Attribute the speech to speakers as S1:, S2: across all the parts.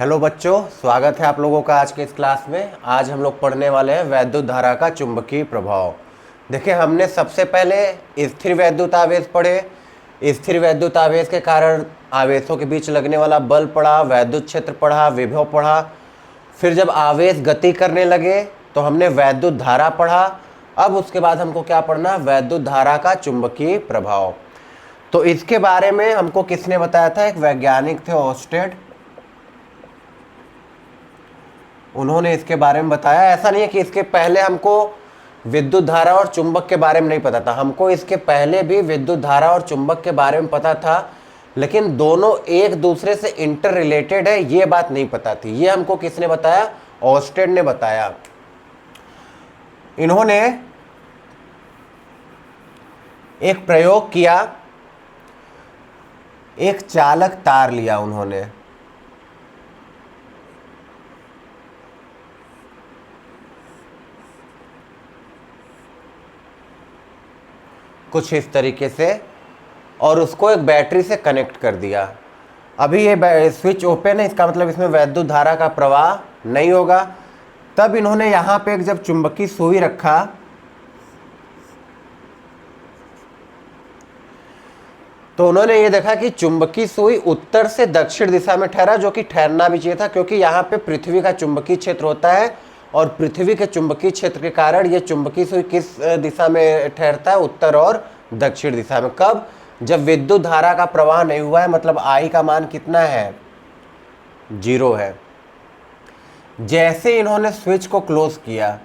S1: Hello बच्चों, स्वागत है आप लोगों का आज के इस क्लास में। आज हम लोग पढ़ने वाले हैं वैद्युत धारा का चुंबकीय प्रभाव। देखिए, हमने सबसे पहले स्थिर वैद्युत आवेश पढ़े। स्थिर वैद्युत आवेश के कारण आवेशों के बीच लगने वाला बल पढ़ा, वैद्युत क्षेत्र पढ़ा, विभव पढ़ा। फिर जब आवेश गति करने लगे तो हमने वैद्युत धारा पढ़ा। अब उसके बाद हमको क्या पढ़ना, वैद्युत धारा का चुंबकीय प्रभाव। तो इसके बारे में हमको किसने बताया था? एक वैज्ञानिक थे, ओर्स्टेड। उन्होंने इसके बारे में बताया। ऐसा नहीं है कि इसके पहले हमको विद्युत धारा और चुंबक के बारे में नहीं पता था, हमको इसके पहले भी विद्युत धारा और चुंबक के बारे में पता था, लेकिन दोनों एक दूसरे से इंटर रिलेटेड है ये बात नहीं पता थी। ये हमको किसने बताया? ओर्स्टेड ने बताया। इन्होंने एक प्रयोग किया, एक चालक तार लिया उन्होंने। कुछ इस तरीके से, और उसको एक बैटरी से कनेक्ट कर दिया। अभी ये स्विच ओपन है, इसका मतलब इसमें वैद्युत धारा का प्रवाह नहीं होगा। तब इन्होंने यहाँ पे एक जब चुंबकीय सुई रखा तो उन्होंने ये देखा कि चुंबकीय सुई उत्तर से दक्षिण दिशा में ठहरा, जो कि ठहरना भी चाहिए था, क्योंकि यहाँ पे पृथ्वी का चुंबकीय क्षेत्र होता है और पृथ्वी के चुंबकीय क्षेत्र के कारण ये चुंबकीय सुई किस दिशा में ठहरता है? उत्तर और दक्षिण दिशा में। कब? जब विद्युत धारा का प्रवाह नहीं हुआ है, मतलब आई का मान कितना है? 0 है। जैसे इन्होंने स्विच को क्लोज किया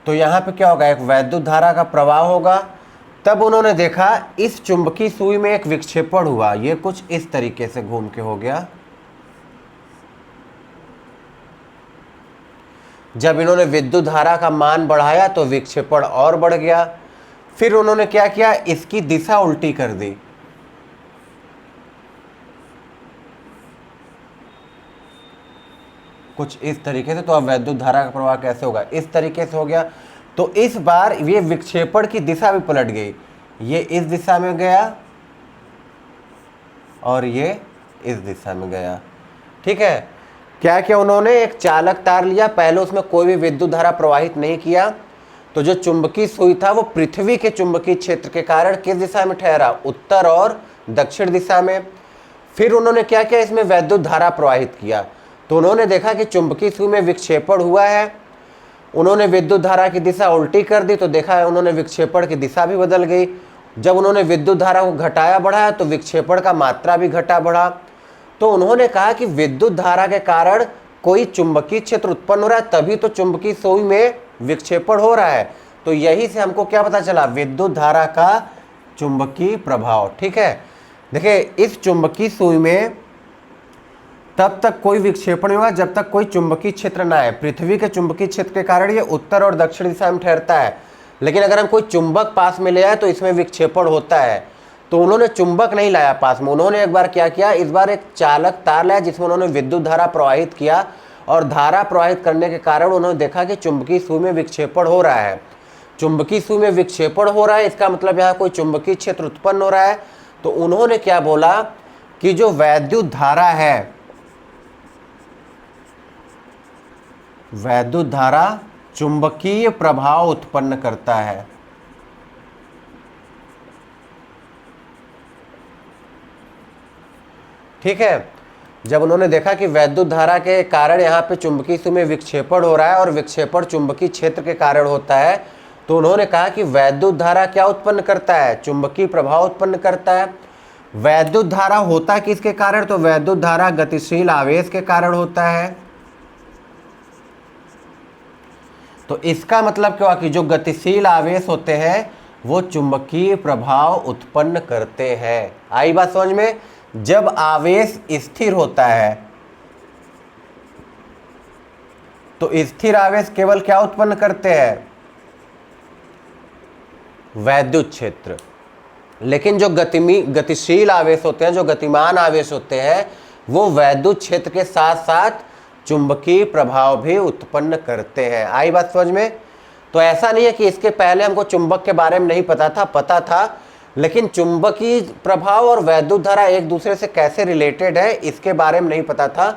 S1: तो यहां पे क्या होगा? एक वैद्युत धारा का प्रवाह होगा। तब उन्होंने देखा इस चुंबकीय सुई में एक विक्षेपण हुआ। ये कुछ इस तरीके से घूम के हो गया। जब इन्होंने विद्युत धारा का मान बढ़ाया तो विक्षेपण और बढ़ गया। फिर उन्होंने क्या किया? इसकी दिशा उल्टी कर दी। कुछ इस तरीके से। तो अब वैद्युत धारा का प्रवाह कैसे होगा? इस तरीके से हो गया। तो इस बार ये विक्षेपण की दिशा भी पलट गई। ये इस दिशा में गया और ये इस दिशा में गया। ठीक है। क्या किया उन्होंने? एक चालक तार लिया। पहले उसमें कोई भी विद्युत धारा प्रवाहित नहीं किया, तो जो चुंबकीय सुई था वो पृथ्वी के चुंबकीय क्षेत्र के कारण किस दिशा में ठहरा? उत्तर और दक्षिण दिशा में। फिर उन्होंने क्या किया? इसमें वैद्युत धारा प्रवाहित किया। तो उन्होंने देखा कि चुंबकीय सुई में विक्षेपण हुआ है। उन्होंने विद्युत धारा की दिशा उल्टी कर दी, तो देखा है उन्होंने विक्षेपण की दिशा भी बदल गई। जब उन्होंने विद्युत धारा को घटाया बढ़ाया तो विक्षेपण का मात्रा भी घटा बढ़ा। तो उन्होंने कहा कि विद्युत धारा के कारण कोई चुंबकीय क्षेत्र उत्पन्न हो रहा है, तभी तो चुंबकीय सुई में विक्षेपण हो रहा है। तो यही से हमको क्या पता चला? विद्युत धारा का चुंबकीय प्रभाव। ठीक है। देखिए, इस चुंबकीय सुई में तब तक कोई विक्षेपण नहीं हुआ जब तक कोई चुंबकीय क्षेत्र ना आए। पृथ्वी के चुंबकीय क्षेत्र के कारण ये उत्तर और दक्षिण दिशा में ठहरता है, लेकिन अगर हम कोई चुंबक पास में ले आए तो इसमें विक्षेपण होता है। तो उन्होंने चुंबक नहीं लाया पास में। उन्होंने एक बार क्या किया? इस बार एक चालक तार लाया जिसमें उन्होंने विद्युत धारा प्रवाहित किया, और धारा प्रवाहित करने के कारण उन्होंने देखा कि चुंबकीय सुई में विक्षेपण हो रहा है। चुंबकीय सुई में विक्षेपण हो रहा है, इसका मतलब यहाँ कोई चुंबकीय क्षेत्र उत्पन्न हो रहा है। तो उन्होंने क्या बोला कि जो वैद्युत धारा है, वैद्युत धारा चुंबकीय प्रभाव उत्पन्न करता है। ठीक है। जब उन्होंने देखा कि वैद्युत धारा के कारण यहाँ पे चुंबकीय सुई में विक्षेपण हो रहा है और विक्षेपण चुंबकीय क्षेत्र के कारण होता है, तो उन्होंने कहा कि वैद्युत धारा क्या उत्पन्न करता है? चुंबकीय प्रभाव उत्पन्न करता है। वैद्युत धारा होता किसके कारण? तो वैद्युत धारा गतिशील आवेश के कारण होता है। तो इसका मतलब क्या हुआ कि जो गतिशील आवेश होते हैं वो चुंबकीय प्रभाव उत्पन्न करते हैं। आई बात समझ में? जब आवेश स्थिर होता है तो स्थिर आवेश केवल क्या उत्पन्न करते हैं? वैद्युत क्षेत्र। लेकिन जो गतिशील आवेश होते हैं, जो गतिमान आवेश होते हैं, वो वैद्युत क्षेत्र के साथ साथ चुंबकीय प्रभाव भी उत्पन्न करते हैं। आई बात समझ में? तो ऐसा नहीं है कि इसके पहले हमको चुंबक के बारे में नहीं पता था, पता था, लेकिन चुंबकीय प्रभाव और वैद्युत धारा एक दूसरे से कैसे रिलेटेड है इसके बारे में नहीं पता था।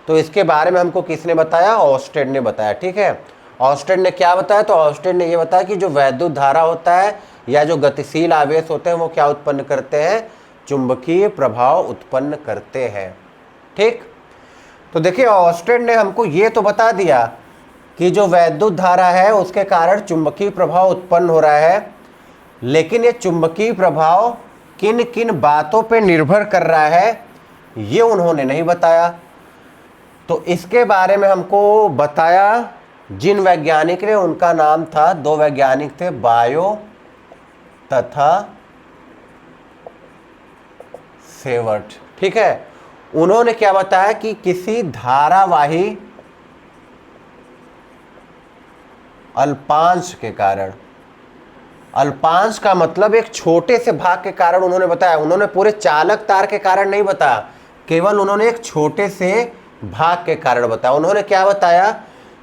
S1: तो इसके बारे में हमको किसने बताया? ऑर्स्टेड ने बताया। ठीक है, ऑर्स्टेड ने क्या बताया? तो ऑर्स्टेड ने ये बताया कि जो वैद्युत धारा होता है या जो गतिशील आवेश होते हैं वो क्या उत्पन्न करते हैं? चुंबकीय प्रभाव उत्पन्न करते हैं। ठीक, तो देखिए ऑर्स्टेड ने हमको ये तो बता दिया कि जो वैद्युत धारा है उसके कारण चुंबकीय प्रभाव उत्पन्न हो रहा है, लेकिन ये चुंबकीय प्रभाव किन किन बातों पे निर्भर कर रहा है ये उन्होंने नहीं बताया। तो इसके बारे में हमको बताया जिन वैज्ञानिक ने, उनका नाम था, दो वैज्ञानिक थे, बायो तथा सेवर्ट। ठीक है, उन्होंने क्या बताया कि किसी धारावाही अल्पांश के कारण, अल्पांश का मतलब एक छोटे से भाग के कारण उन्होंने बताया, उन्होंने पूरे चालक तार के कारण नहीं बताया, केवल उन्होंने एक छोटे से भाग के कारण बताया। उन्होंने क्या बताया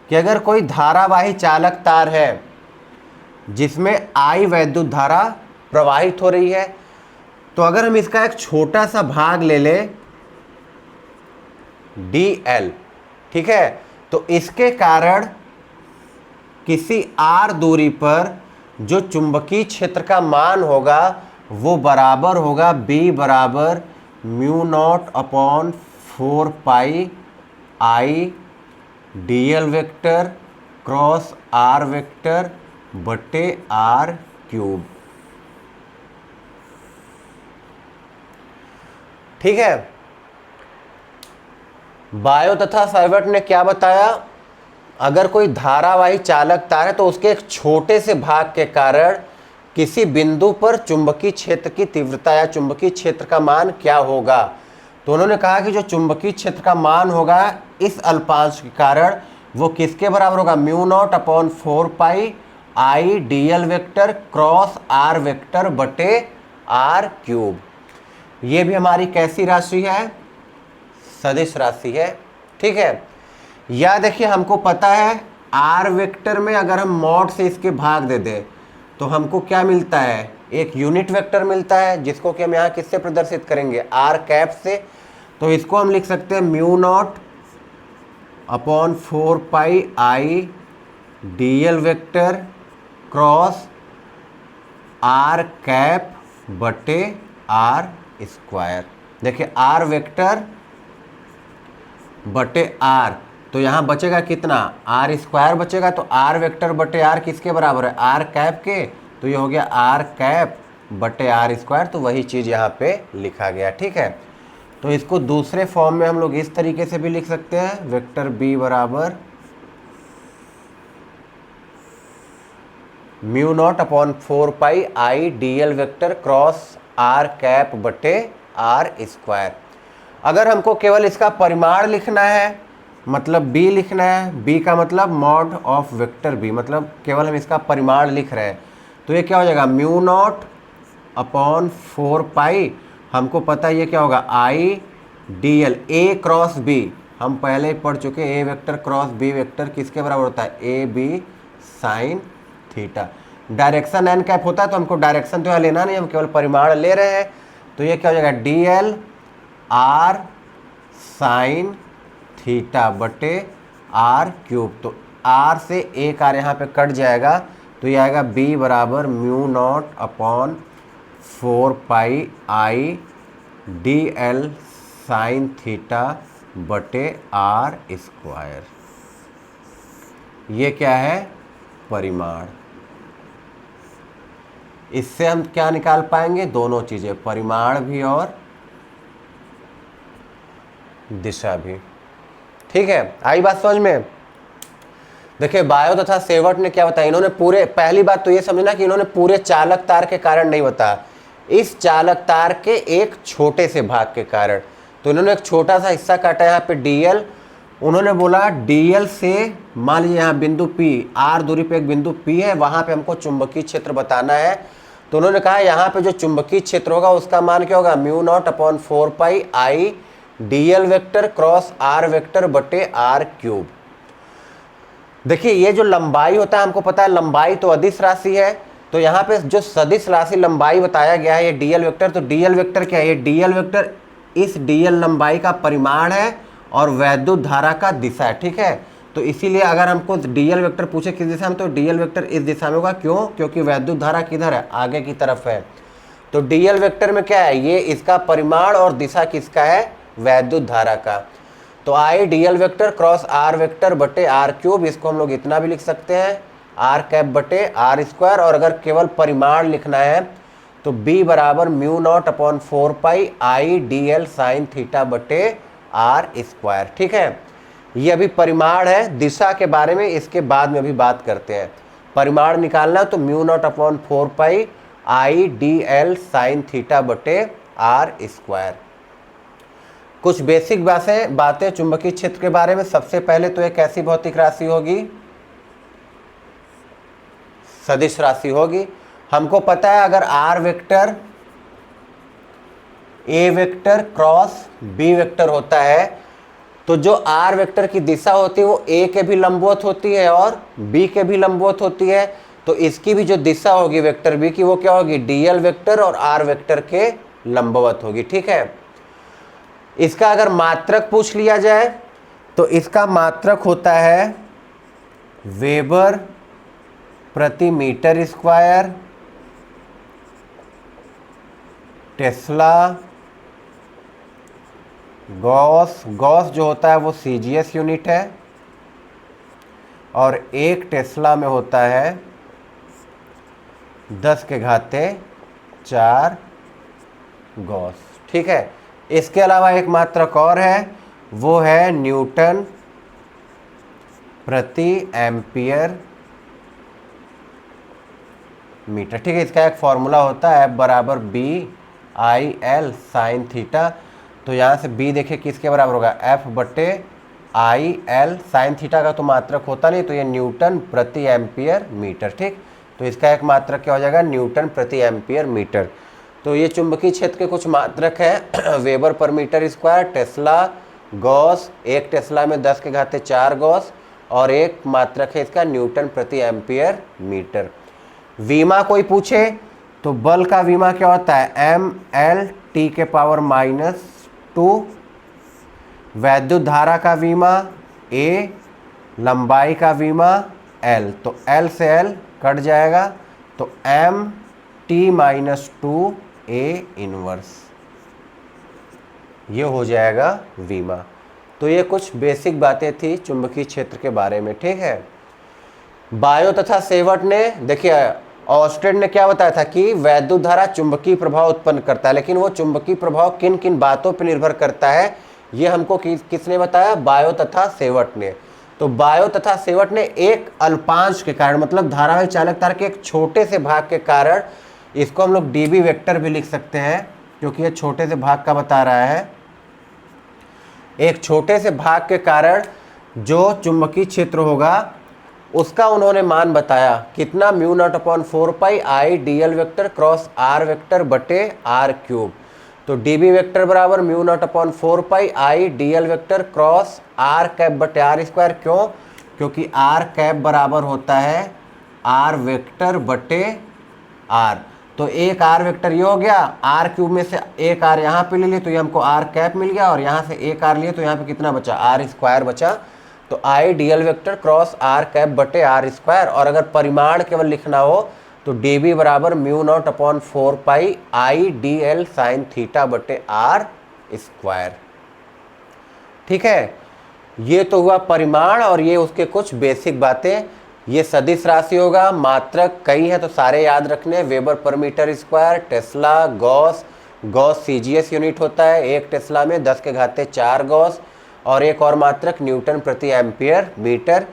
S1: कि अगर कोई धारावाही चालक तार है जिसमें I वैद्युत धारा प्रवाहित हो रही है, तो अगर हम इसका एक छोटा सा भाग ले लें dl, ठीक है, तो इसके कारण किसी r दूरी पर जो चुंबकीय क्षेत्र का मान होगा वो बराबर होगा B बराबर mu naught upon 4 pi I dl vector cross r vector बटे r क्यूब। ठीक है, बायो तथा सेवर्ट ने क्या बताया? अगर कोई धारावाही चालक तार है तो उसके एक छोटे से भाग के कारण किसी बिंदु पर चुंबकीय क्षेत्र की तीव्रता या चुंबकीय क्षेत्र का मान क्या होगा। तो उन्होंने कहा कि जो चुंबकीय क्षेत्र का मान होगा इस अल्पांश के कारण वो किसके बराबर होगा? Mu naught upon 4 pi I dl vector cross r vector बटे r क्यूब। ये भी हमारी कैसी राशि है? सदिश राशि है। ठीक है, या देखिए हमको पता है r वेक्टर में अगर हम मॉड से इसके भाग दे दें तो हमको क्या मिलता है? एक यूनिट वेक्टर मिलता है, जिसको कि हम यहाँ किससे प्रदर्शित करेंगे? r कैप से। तो इसको हम लिख सकते हैं mu naught upon 4 pi I dl vector cross r cap बटे r स्क्वायर। देखिए r वेक्टर बटे r, तो यहाँ बचेगा कितना? r स्क्वायर बचेगा। तो r वेक्टर बटे r किसके बराबर है? r कैप के। तो ये हो गया r कैप बटे r स्क्वायर। तो वही चीज़ यहाँ पे लिखा गया। ठीक है, तो इसको दूसरे फॉर्म में हम लोग इस तरीके से भी लिख सकते हैं, वेक्टर b बराबर mu naught upon 4 pi I dl vector cross r cap बटे r स्क्वायर। अगर हमको केवल इसका परिमाण लिखना है, मतलब b लिखना है, b का मतलब मॉड ऑफ वेक्टर b, मतलब केवल हम इसका परिमाण लिख रहे हैं, तो ये क्या हो जाएगा? म्यू नॉट अपॉन 4 पाई, हमको पता है ये क्या होगा? I dl a cross b, हम पहले ही पढ़ चुके हैं, a vector cross b vector किसके बराबर होता है? a b sine theta. Direction N cap होता है तो हमको डायरेक्शन तो यहाँ लेना नहीं, हम केवल परिमाण ले रहे हैं। तो ये क्या हो जाएगा? dl r साइन थीटा बटे r क्यूब। तो r से एक r यहाँ पे कट जाएगा, तो ये आएगा b बराबर mu naught upon 4 pi I dl sine theta बटे r स्क्वायर। ये क्या है? परिमाण। इससे हम क्या निकाल पाएंगे? दोनों चीज़ें, परिमाण भी और दिशा भी। ठीक है, आई बात समझ में? देखिए बायो तथा सेवर्ट ने क्या बताया, इन्होंने पूरे, पहली बात तो ये समझना कि इन्होंने पूरे चालक तार के कारण नहीं बताया, इस चालक तार के एक छोटे से भाग के कारण। तो इन्होंने एक छोटा सा हिस्सा काटा यहाँ पे dl, उन्होंने बोला dl से, मान लीजिए यहाँ बिंदु P, r दूरी पे एक बिंदु P है, वहाँ पे हमको चुंबकीय क्षेत्र बताना है। तो उन्होंने कहा यहाँ पे जो चुंबकीय क्षेत्र होगा उसका मान क्या होगा? Mu naught upon 4 pi I dl vector cross r vector बटे r क्यूब। देखिए ये जो लंबाई होता है, हमको पता है लंबाई तो अदिश राशि है, तो यहाँ पे जो सदिश राशि लंबाई बताया गया है ये डीएल वेक्टर, तो डीएल वेक्टर क्या है, ये डीएल वेक्टर इस डीएल लंबाई का परिमाण है और वैद्युत धारा का दिशा है, ठीक है। तो इसीलिए अगर हमको डीएल वेक्टर पूछे किस दिशा में, तो डीएल वेक्टर इस दिशा में होगा, क्यों, क्योंकि वैद्युत धारा किधर है, आगे की तरफ है। तो डीएल वेक्टर में क्या है, ये इसका परिमाण और दिशा किसका है, वैद्युत धारा का। तो I DL vector cross R vector बटे आर क्यूब, इसको हम लोग इतना भी लिख सकते हैं आर कैप बटे आर स्क्वायर, और अगर केवल परिमाण लिखना है तो बी बराबर mu naught upon 4 pi I D L sine theta बटे आर स्क्वायर, ठीक है। ये अभी परिमाण है, दिशा के बारे में इसके बाद में अभी बात करते हैं। परिमाण निकालना तो mu naught upon 4 pi I D L sine theta बटे आर स्क्वायर। कुछ बेसिक बातें चुंबकीय क्षेत्र के बारे में। सबसे पहले तो एक ऐसी भौतिक राशि होगी, सदिश राशि होगी। हमको पता है अगर R vector A vector cross B vector होता है तो जो आर वेक्टर की दिशा होती है वो ए के भी लंबवत होती है और बी के भी लंबवत होती है, तो इसकी भी जो दिशा होगी वेक्टर बी की वो क्या होगी, डीएल वेक्टर और आर वेक्टर के लंबवत होगी, ठीक है। इसका अगर मात्रक पूछ लिया जाए तो इसका मात्रक होता है वेबर प्रति metre square, tesla, gauss, gauss जो होता है वो सीजीएस यूनिट है, और 1 टेस्ला में होता है 10⁻⁴ गॉस, ठीक है। इसके अलावा एक मात्रक और है, वो है न्यूटन प्रति एम्पियर मीटर, ठीक है। इसका एक फॉर्मूला होता है F बराबर B I L sine theta, तो यहाँ से b देखिए किसके बराबर होगा, F बटे आई एल साइन थीटा का तो मात्रक होता नहीं, तो ये न्यूटन प्रति एम्पियर मीटर, ठीक। तो इसका एक मात्रक क्या हो जाएगा, न्यूटन प्रति एम्पियर मीटर। तो ये चुंबकीय क्षेत्र के कुछ मात्रक हैं वेबर पर metre square, tesla, gauss, 1 tesla में 10⁻⁴ गॉस, और एक मात्रक है इसका न्यूटन प्रति एम्पियर मीटर। वीमा कोई पूछे तो बल का वीमा क्या होता है, एम एल टी के पावर -2, वैद्युत धारा का वीमा ए, लंबाई का वीमा एल, तो एल से एल कट जाएगा, तो एम टी -2 ए इनवर्स, ये हो जाएगा वीमा। तो ये कुछ बेसिक बातें थी चुंबकीय क्षेत्र के बारे में, ठीक है। बायो तथा सेवर्ट ने, देखिए ऑस्टेड ने क्या बताया था कि वैद्युत धारा चुंबकीय प्रभाव उत्पन्न करता है, लेकिन वो चुंबकीय प्रभाव किन किन बातों पर निर्भर करता है ये हमको किसने बताया, बायो तथा सेवर्ट ने। तो बायो तथा सेवर्ट ने एक अल्पांश के कारण, मतलब धारावाही चालक तार के एक छोटे से भाग के कारण, इसको हम लोग डीबी वेक्टर भी लिख सकते हैं क्योंकि ये छोटे से भाग का बता रहा है, एक छोटे से भाग के कारण जो चुंबकीय क्षेत्र होगा उसका उन्होंने मान बताया कितना, mu naught upon 4 pi I DL vector cross R vector बटे आर क्यूब। तो डीबी वेक्टर बराबर mu naught upon 4 pi I DL vector cross R cap बटे आर स्क्वायर, क्यों, क्योंकि आर कैप बराबर होता है आर वेक्टर बटे आर, तो एक आर वेक्टर ये हो गया, आर क्यूब में से एक आर यहाँ पे ले लिए तो ये हमको आर कैप मिल गया, और यहाँ से एक आर लिए तो यहाँ पे कितना बचा, आर स्क्वायर बचा। तो I DL vector cross R cap बटे आर स्क्वायर, और अगर परिमाण केवल लिखना हो तो डी बी बराबर mu naught upon 4 pi I D L sine theta बटे आर स्क्वायर, ठीक है। ये तो हुआ परिमाण और ये उसके कुछ बेसिक बातें। ये सदिश राशि होगा, मात्रक कई है तो सारे याद रखने, वेबर पर metre square, tesla, gauss, gauss CGS unit होता है, 1 टेस्ला में 10⁻⁴ गॉस, और एक और मात्रक न्यूटन प्रति एम्पियर मीटर।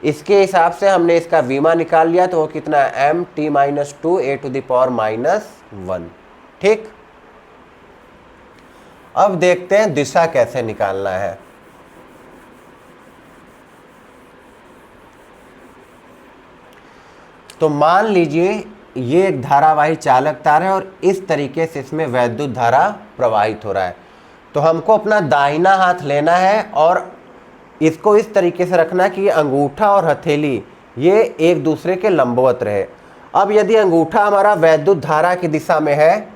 S1: इसके हिसाब से हमने इसका वीमा निकाल लिया तो वो कितना है, M T -2 A to the power -1, ठीक। अब देखते हैं दिशा कैसे निकालना है। तो मान लीजिए ये एक धारावाही चालक तार है और इस तरीके से इसमें वैद्युत धारा प्रवाहित हो रहा है, तो हमको अपना दाहिना हाथ लेना है और इसको इस तरीके से रखना कि ये अंगूठा और हथेली ये एक दूसरे के लंबवत रहे। अब यदि अंगूठा हमारा वैद्युत धारा की दिशा में है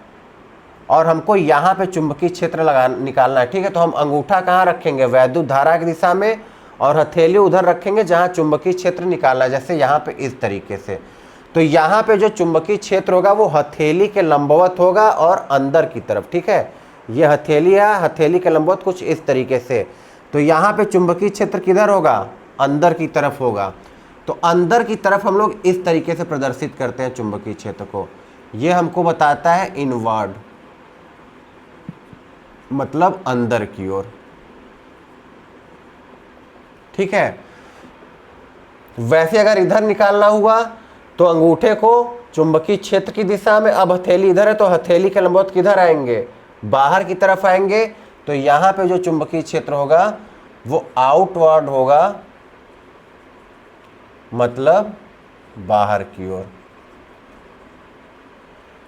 S1: और हमको यहाँ पे चुंबकीय क्षेत्र निकालना है, ठीक है, तो हम अंगूठा कहाँ रखेंगे? वैद्युत धारा की दिशा में, और हथेली उधर रखेंगे जहाँ चुंबकीय क्षेत्र निकालना है, जैसे यहाँ पे इस तरीके से। तो यहाँ पे जो चुंबकीय क्षेत्र होगा वो हथेली के लंबवत होगा और अंदर की तरफ, ठीक है, ये हथेली है, हथेली के लंबवत कुछ इस तरीके से। तो यहाँ पे चुंबकीय क्षेत्र किधर होगा? अंदर की तरफ होगा। तो अंदर की तरफ हम लोग इस तरीके से प्रदर्शित करते हैं चुंबकीय क्षेत्र को। ये हमको बताता है इनवर्ड, मतलब अंदर की ओर, ठीक है। वैसे अगर इधर निकालना हुआ तो अंगूठे को चुंबकीय क्षेत्र की दिशा में, अब हथेली इधर है तो हथेली के लंबवत किधर आएंगे? बाहर की तरफ आएंगे। तो यहां पे जो चुंबकीय क्षेत्र होगा वो आउटवर्ड होगा, मतलब बाहर की ओर,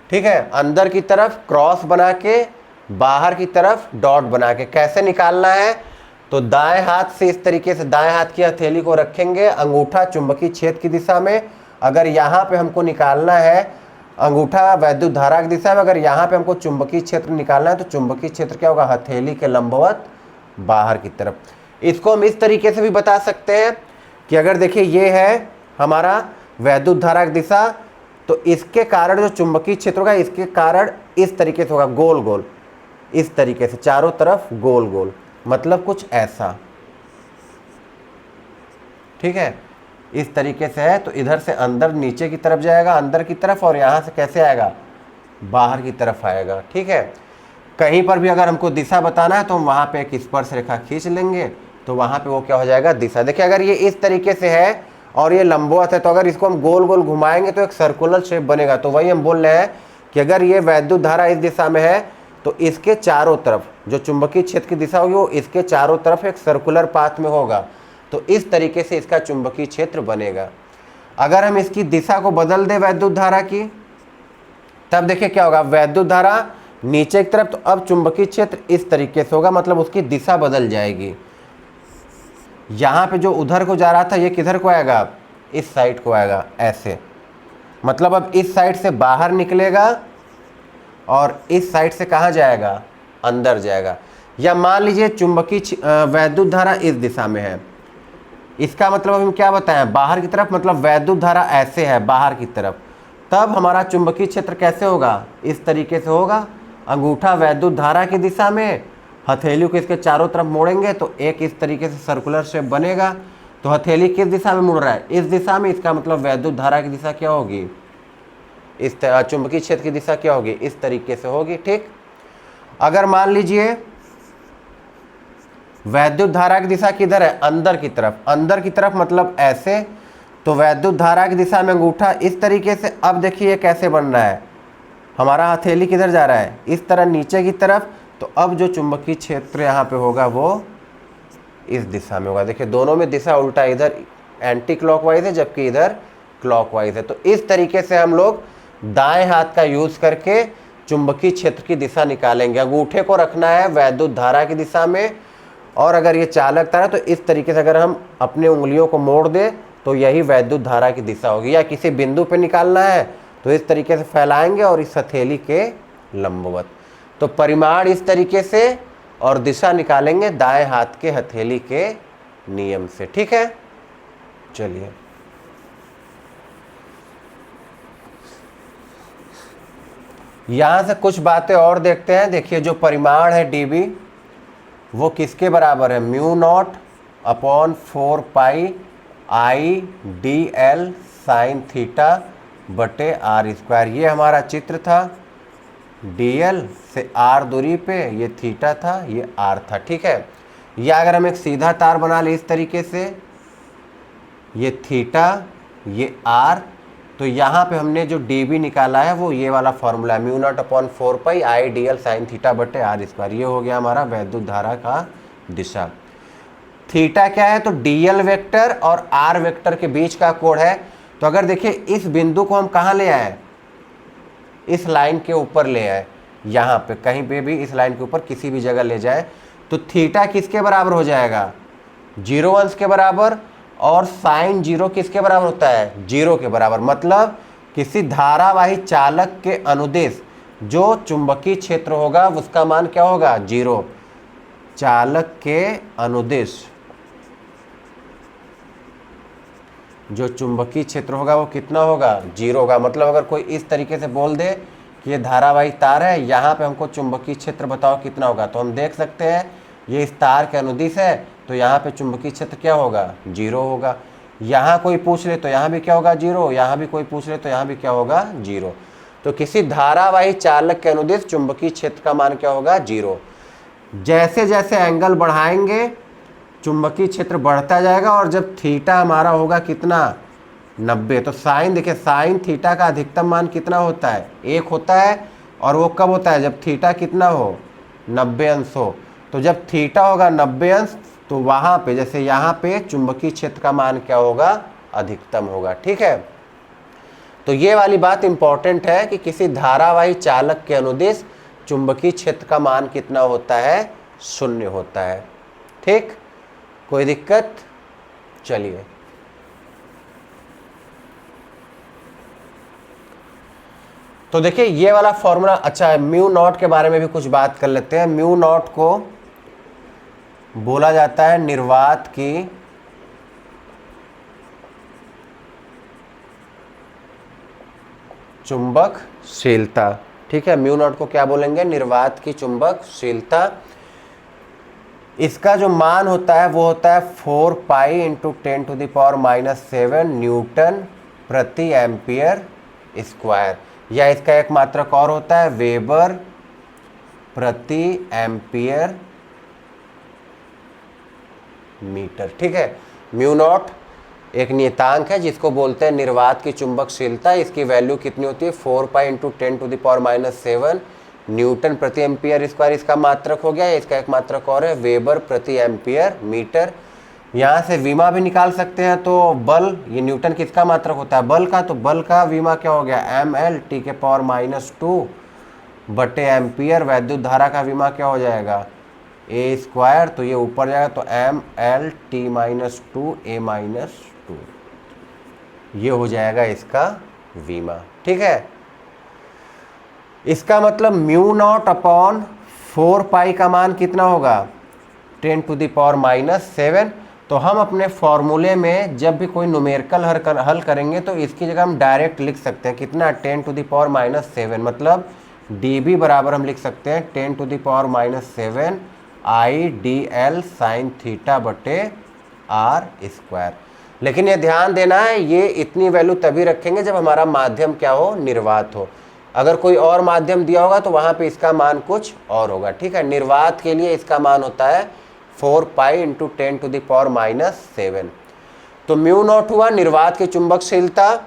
S1: ठीक है। अंदर की तरफ क्रॉस बना के, बाहर की तरफ डॉट बना के। कैसे निकालना है? तो दाएं हाथ से इस तरीके से दाएं हाथ की हथेली को रखेंगे, अंगूठा चुंबकीय क्षेत्र की दिशा में। अगर यहाँ पे हमको निकालना है अंगूठा वैद्युत धारा की दिशा में, अगर यहाँ पे हमको चुंबकीय क्षेत्र निकालना है तो चुंबकीय क्षेत्र क्या होगा? हथेली के लंबवत बाहर की तरफ। इसको हम इस तरीके से भी बता सकते हैं कि अगर देखिए ये है हमारा वैद्युत धारा की दिशा, तो इसके कारण जो चुंबकीय क्षेत्र होगा इसके कारण इस तरीके से होगा, गोल गोल, इस तरीके से चारों तरफ गोल गोल, मतलब कुछ ऐसा, ठीक है, इस तरीके से है। तो इधर से अंदर नीचे की तरफ जाएगा, अंदर की तरफ, और यहाँ से कैसे आएगा? बाहर की तरफ आएगा, ठीक है। कहीं पर भी अगर हमको दिशा बताना है तो हम वहाँ पे एक स्पर्श रेखा खींच लेंगे, तो वहाँ पे वो क्या हो जाएगा? दिशा। देखिए अगर ये इस तरीके से है और ये लंबवत है, तो अगर इसको हम गोल गोल घुमाएंगे तो एक सर्कुलर शेप बनेगा। तो वही हम बोल रहे हैं कि अगर ये वैद्युत धारा इस दिशा में है तो इसके चारों तरफ जो चुंबकीय क्षेत्र की दिशा होगी वो इसके चारों तरफ एक सर्कुलर पाथ में होगा। तो इस तरीके से इसका चुंबकीय क्षेत्र बनेगा। अगर हम इसकी दिशा को बदल दें वैद्युत धारा की, तब देखिए क्या होगा? वैद्युत धारा नीचे की तरफ, तो अब चुंबकीय क्षेत्र इस तरीके से होगा, मतलब उसकी दिशा बदल जाएगी। यहाँ पे जो उधर को जा रहा था ये किधर को आएगा? इस साइड को आएगा, ऐसे, मतलब अब इस साइड से बाहर निकलेगा और इस साइड से कहाँ जाएगा? अंदर जाएगा। या मान लीजिए चुंबकीय वैद्युत धारा इस दिशा में है, इसका मतलब हम क्या बताएं? बाहर की तरफ, मतलब वैद्युत धारा ऐसे है बाहर की तरफ, तब हमारा चुंबकीय क्षेत्र कैसे होगा? इस तरीके से होगा। अंगूठा वैद्युत धारा की दिशा में, हथेली को इसके चारों तरफ मोड़ेंगे तो एक इस तरीके से सर्कुलर शेप बनेगा। तो हथेली किस दिशा में मुड़ रहा है? इस दिशा में। इसका मतलब वैद्युत धारा की दिशा क्या होगी? इस चुंबकीय क्षेत्र की दिशा क्या होगी? इस तरीके से होगी, ठीक। अगर मान लीजिए वैद्युत धारा की दिशा किधर है? अंदर की तरफ। अंदर की तरफ मतलब ऐसे, तो वैद्युत धारा की दिशा में अंगूठा इस तरीके से। अब देखिए कैसे बन रहा है, हमारा हथेली किधर जा रहा है? इस तरह नीचे की तरफ। तो अब जो चुंबकीय क्षेत्र यहाँ पे होगा वो इस दिशा में होगा। देखिए दोनों में दिशा उल्टा, इधर एंटी क्लॉकवाइज है जबकि इधर क्लॉकवाइज है। तो इस तरीके से हम लोग दाएं हाथ का यूज करके चुंबकीय क्षेत्र की दिशा निकालेंगे। अंगूठे को रखना है वैद्युत धारा की दिशा में, और अगर ये चालक तार है तो इस तरीके से अगर हम अपने उंगलियों को मोड़ दें तो यही वैद्युत धारा की दिशा होगी। या किसी बिंदु पे निकालना है तो इस तरीके से फैलाएंगे और इस हथेली के लंबवत। तो परिमाण इस तरीके से, और दिशा निकालेंगे दाएं हाथ के हथेली के नियम से, ठीक है। चलिए यहां से कुछ बातें और देखते हैं। देखिए जो परिमाण है dB वो किसके बराबर है? Mu naught upon 4 pi I D L sine theta बटे आर स्क्वायर। ये हमारा चित्र था, dl से r दूरी पे ये थीटा था, ये r था, ठीक है। या अगर हम एक सीधा तार बना ले इस तरीके से, ये थीटा ये r, तो यहाँ पे हमने जो dB निकाला है वो ये वाला फॉर्मूला है, mu naught upon 4 pi I D L sine theta बटे आर स्क्वायर। ये हो गया हमारा वैद्युत धारा का दिशा। थीटा क्या है? तो dl वेक्टर और r वेक्टर के बीच का कोण है। तो अगर देखिए इस बिंदु को हम कहाँ ले आए? इस लाइन के ऊपर ले आए, यहाँ पे कहीं पे भी इस लाइन के ऊपर किसी भी जगह ले जाए, तो थीटा किसके बराबर हो जाएगा? जीरो अंश के बराबर, और साइन जीरो किसके बराबर होता है, जीरो के बराबर। मतलब किसी धारावाही चालक के अनुदिश जो चुंबकीय क्षेत्र होगा उसका मान क्या होगा, जीरो। चालक के अनुदिश जो चुंबकीय क्षेत्र होगा वो कितना होगा, जीरो होगा। मतलब अगर कोई इस तरीके से बोल दे कि ये धारावाही तार है, यहाँ पे हमको चुंबकीय क्षेत्र बताओ कितना होगा, तो हम देख सकते हैं ये इस तार के अनुदिश है, तो यहाँ पे चुंबकीय क्षेत्र क्या होगा, जीरो होगा। यहाँ कोई पूछ ले तो यहाँ भी क्या होगा, जीरो। यहाँ भी कोई पूछ ले तो यहाँ भी क्या होगा, जीरो। तो किसी धारावाही चालक के अनुदिश चुंबकीय क्षेत्र का मान क्या होगा, जीरो। जैसे जैसे एंगल बढ़ाएंगे चुंबकीय क्षेत्र बढ़ता जाएगा, और जब थीटा हमारा होगा कितना, 90, तो साइन देखिए, साइन थीटा का अधिकतम मान कितना होता है, 1 होता है। और वो कब होता है, जब थीटा कितना हो, 90 अंश हो। तो जब थीटा होगा 90 अंश, तो वहाँ पे जैसे यहाँ पे चुंबकीय क्षेत्र का मान क्या होगा, अधिकतम होगा। ठीक है, तो ये वाली बात इंपॉर्टेंट है कि किसी धारावाही चालक के अनुदिश चुंबकीय क्षेत्र का मान कितना होता है, 0 होता है। ठीक, कोई दिक्कत, चलिए तो देखिए ये वाला फॉर्मूला। अच्छा, म्यू नॉट के बारे में भी कुछ बात कर लेते हैं। म्यू नॉट को बोला जाता है निर्वात की चुंबकशीलता। ठीक है, म्यू नॉट को क्या बोलेंगे, निर्वात की चुंबकशीलता। इसका जो मान होता है वो होता है 4 पाई इंटू 10⁻⁻7 न्यूटन प्रति एम्पियर स्क्वायर, या इसका एक मात्रक और होता है वेबर प्रति एम्पियर मीटर। ठीक है, म्यू नॉट एक नियतांक है जिसको बोलते हैं निर्वात की चुंबकशीलता। इसकी वैल्यू कितनी होती है, 4 पाई इंटू 10⁻⁻7 न्यूटन प्रति एम्पियर स्क्वायर इसका मात्रक हो गया। इसका एक मात्रक और है वेबर प्रति एम्पियर मीटर। यहाँ से विमा भी निकाल सकते हैं। तो बल, ये न्यूटन किसका मात्रक होता है, बल का, तो बल का विमा क्या हो गया, mL/-2 बटे एम्पियर। वैद्युत धारा का विमा क्या हो जाएगा, a स्क्वायर, तो ये ऊपर जाएगा, तो mL/-2 a-2, ये हो जाएगा इसका विमा। ठीक है, इसका मतलब म्यू नॉट अपॉन 4 पाई का मान कितना होगा, 10⁻⁻7। तो हम अपने फॉर्मूले में जब भी कोई न्यूमेरिकल हल करेंगे तो इसकी जगह हम डायरेक्ट लिख सकते हैं कितना, 10⁻⁻7। मतलब dB बराबर हम लिख सकते हैं 10⁻⁻7 IDL साइन थीटा बटे r स्क्वायर। लेकिन ये ध्यान देना है, ये इतनी वैल्यू तभी रखेंगे जब हमारा माध्यम क्या हो, निर्वात हो। अगर कोई और माध्यम दिया होगा तो वहाँ पे इसका मान कुछ और होगा। ठीक है, निर्वात के लिए इसका मान होता है 4 पाई इंटू 10⁻⁻7। तो म्यू नॉट हुआ निर्वात की चुंबकशीलता,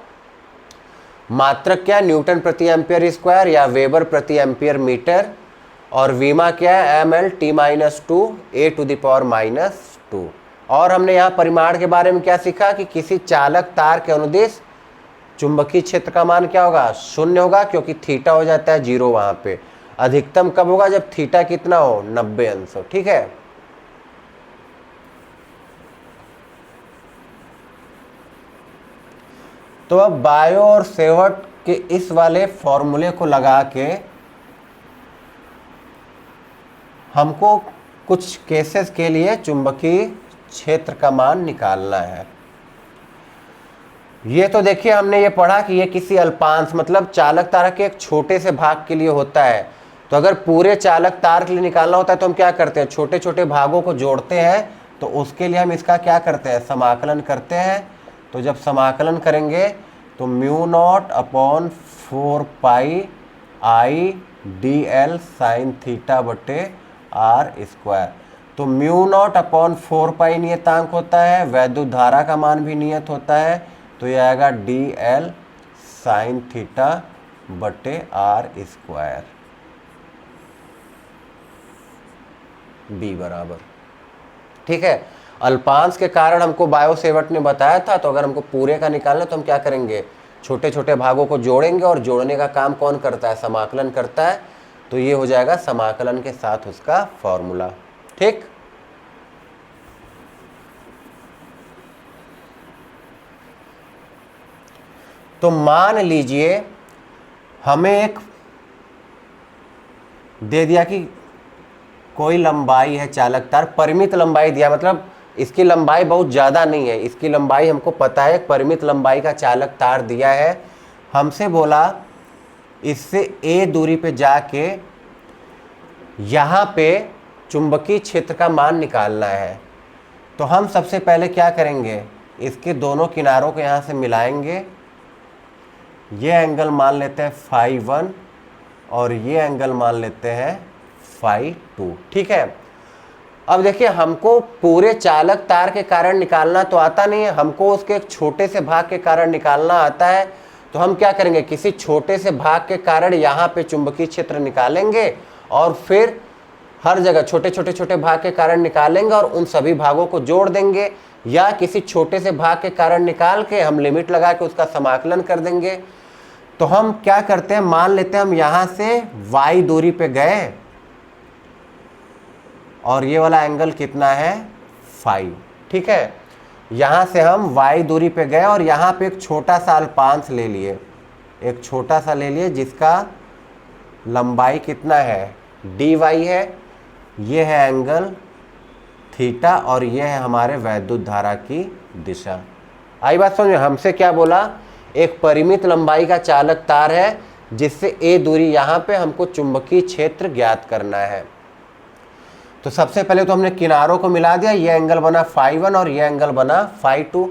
S1: मात्रक क्या, न्यूटन प्रति एम्पियर स्क्वायर या वेबर प्रति एम्पियर मीटर, और विमा क्या है, mL/-2 a⁻⁻2। और हमने यहाँ परिमाण के बारे में क्या सीखा कि किसी चालक तार के अनुदिश चुंबकीय क्षेत्र का मान क्या होगा, 0 होगा, क्योंकि थीटा हो जाता है 0 वहाँ पे। अधिकतम कब होगा, जब थीटा कितना हो, 90 अंश हो। ठीक है, तो अब बायो और सेवर्ट के इस वाले फॉर्मूले को लगा के हमको कुछ केसेस के लिए चुंबकीय क्षेत्र का मान निकालना है। ये तो देखिए हमने ये पढ़ा कि ये किसी अल्पांश मतलब चालक तार के एक छोटे से भाग के लिए होता है। तो अगर पूरे चालक तार के लिए निकालना होता है तो हम क्या करते हैं, छोटे छोटे भागों को जोड़ते हैं। तो उसके लिए हम इसका क्या करते हैं, समाकलन करते हैं। तो जब समाकलन करेंगे तो म्यू नॉट अपॉन 4 पाई IDL साइन थीटा बटे r स्क्वायर। तो म्यू नॉट अपॉन 4 पाई नियतांक होता है, वैद्युत धारा का मान भी नियत होता है। तो यह आएगा DL साइन थीटा बटे r स्क्वायर B बराबर। ठीक है, अल्पांश के कारण हमको बायो सेवर्ट ने बताया था। तो अगर हमको पूरे का निकालना तो हम क्या करेंगे, छोटे छोटे भागों को जोड़ेंगे, और जोड़ने का काम कौन करता है, समाकलन करता है। तो ये हो जाएगा समाकलन के साथ उसका फॉर्मूला। ठीक, तो मान लीजिए हमें एक दे दिया कि कोई लंबाई है चालक तार, परिमित लंबाई दिया, मतलब इसकी लंबाई बहुत ज़्यादा नहीं है, इसकी लंबाई हमको पता है, परिमित लंबाई का चालक तार दिया है। हमसे बोला इससे a दूरी पे जाके यहाँ पे चुंबकीय क्षेत्र का मान निकालना है। तो हम सबसे पहले क्या करेंगे, इसके दोनों किनारों को यहाँ से मिलाएंगे। ये एंगल मान लेते हैं फाई 1 और ये एंगल मान लेते हैं फाई 2, ठीक है। अब देखिए हमको पूरे चालक तार के कारण निकालना तो आता नहीं है, हमको उसके एक छोटे से भाग के कारण निकालना आता है। तो हम क्या करेंगे, किसी छोटे से भाग के कारण यहाँ पे चुंबकीय क्षेत्र निकालेंगे और फिर हर जगह छोटे छोटे छोटे भाग के कारण निकालेंगे और उन सभी भागों को जोड़ देंगे, या किसी छोटे से भाग के कारण निकाल के हम लिमिट लगा के उसका समाकलन कर देंगे। तो हम क्या करते हैं, मान लेते हैं हम यहाँ से y दूरी पे गए और ये वाला एंगल कितना है फाई, ठीक है। यहाँ से हम y दूरी पे गए और यहाँ पे एक छोटा सा अल्पांश ले लिए, एक छोटा सा ले लिए जिसका लंबाई कितना है dy है, ये है एंगल थीटा और ये है हमारे वैद्युत धारा की दिशा। आई बात समझ में। हमसे क्या बोला, एक परिमित लंबाई का चालक तार है जिससे a दूरी यहाँ पे हमको चुंबकीय क्षेत्र ज्ञात करना है। तो सबसे पहले तो हमने किनारों को मिला दिया, ये एंगल बना फाई 1 और ये एंगल बना फाई 2।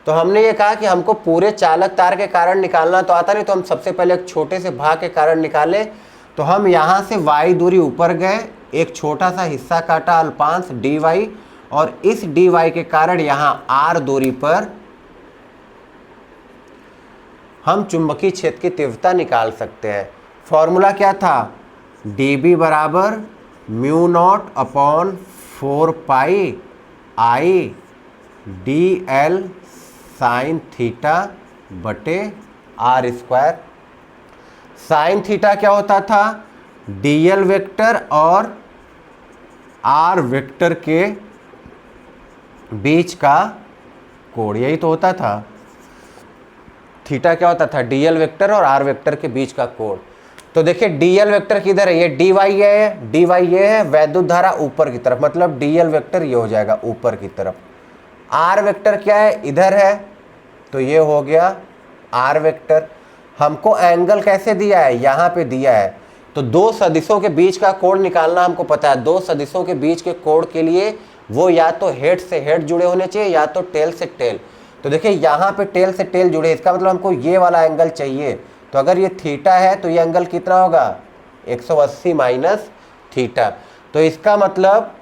S1: तो हमने ये कहा कि हमको पूरे चालक तार के कारण निकालना तो आता नहीं, तो हम सबसे पहले एक छोटे से भाग के कारण निकाले। तो हम यहाँ से y दूरी ऊपर गए, एक छोटा सा हिस्सा काटा अल्पांश dy और इस dy के कारण यहाँ r दूरी पर हम चुंबकीय क्षेत्र की तीव्रता निकाल सकते हैं। फॉर्मूला क्या था, dB बराबर mu naught upon 4 pi I dl sine theta बटे r स्क्वायर। साइन थीटा क्या होता था, dl वेक्टर और r वेक्टर के बीच का कोण, यही तो होता था। थीटा क्या होता था, dl वेक्टर और r वेक्टर के बीच का कोण। तो देखिए dl वेक्टर किधर है, ये dy है, dy ये है, वैद्युत धारा ऊपर की तरफ, मतलब dl वेक्टर ये हो जाएगा ऊपर की तरफ। r वेक्टर क्या है, इधर है, तो ये हो गया r वेक्टर। हमको एंगल कैसे दिया है, यहाँ पे दिया है। तो दो सदिशों के बीच का कोण निकालना हमको पता है। दो सदिशों के बीच के कोण के लिए वो या तो हेड से हेड जुड़े होने चाहिए या तो टेल से टेल। तो देखिए यहाँ पे टेल से टेल जुड़े, इसका मतलब हमको ये वाला एंगल चाहिए। तो अगर ये थीटा है तो ये एंगल कितना होगा 180 माइनस थीटा। तो इसका मतलब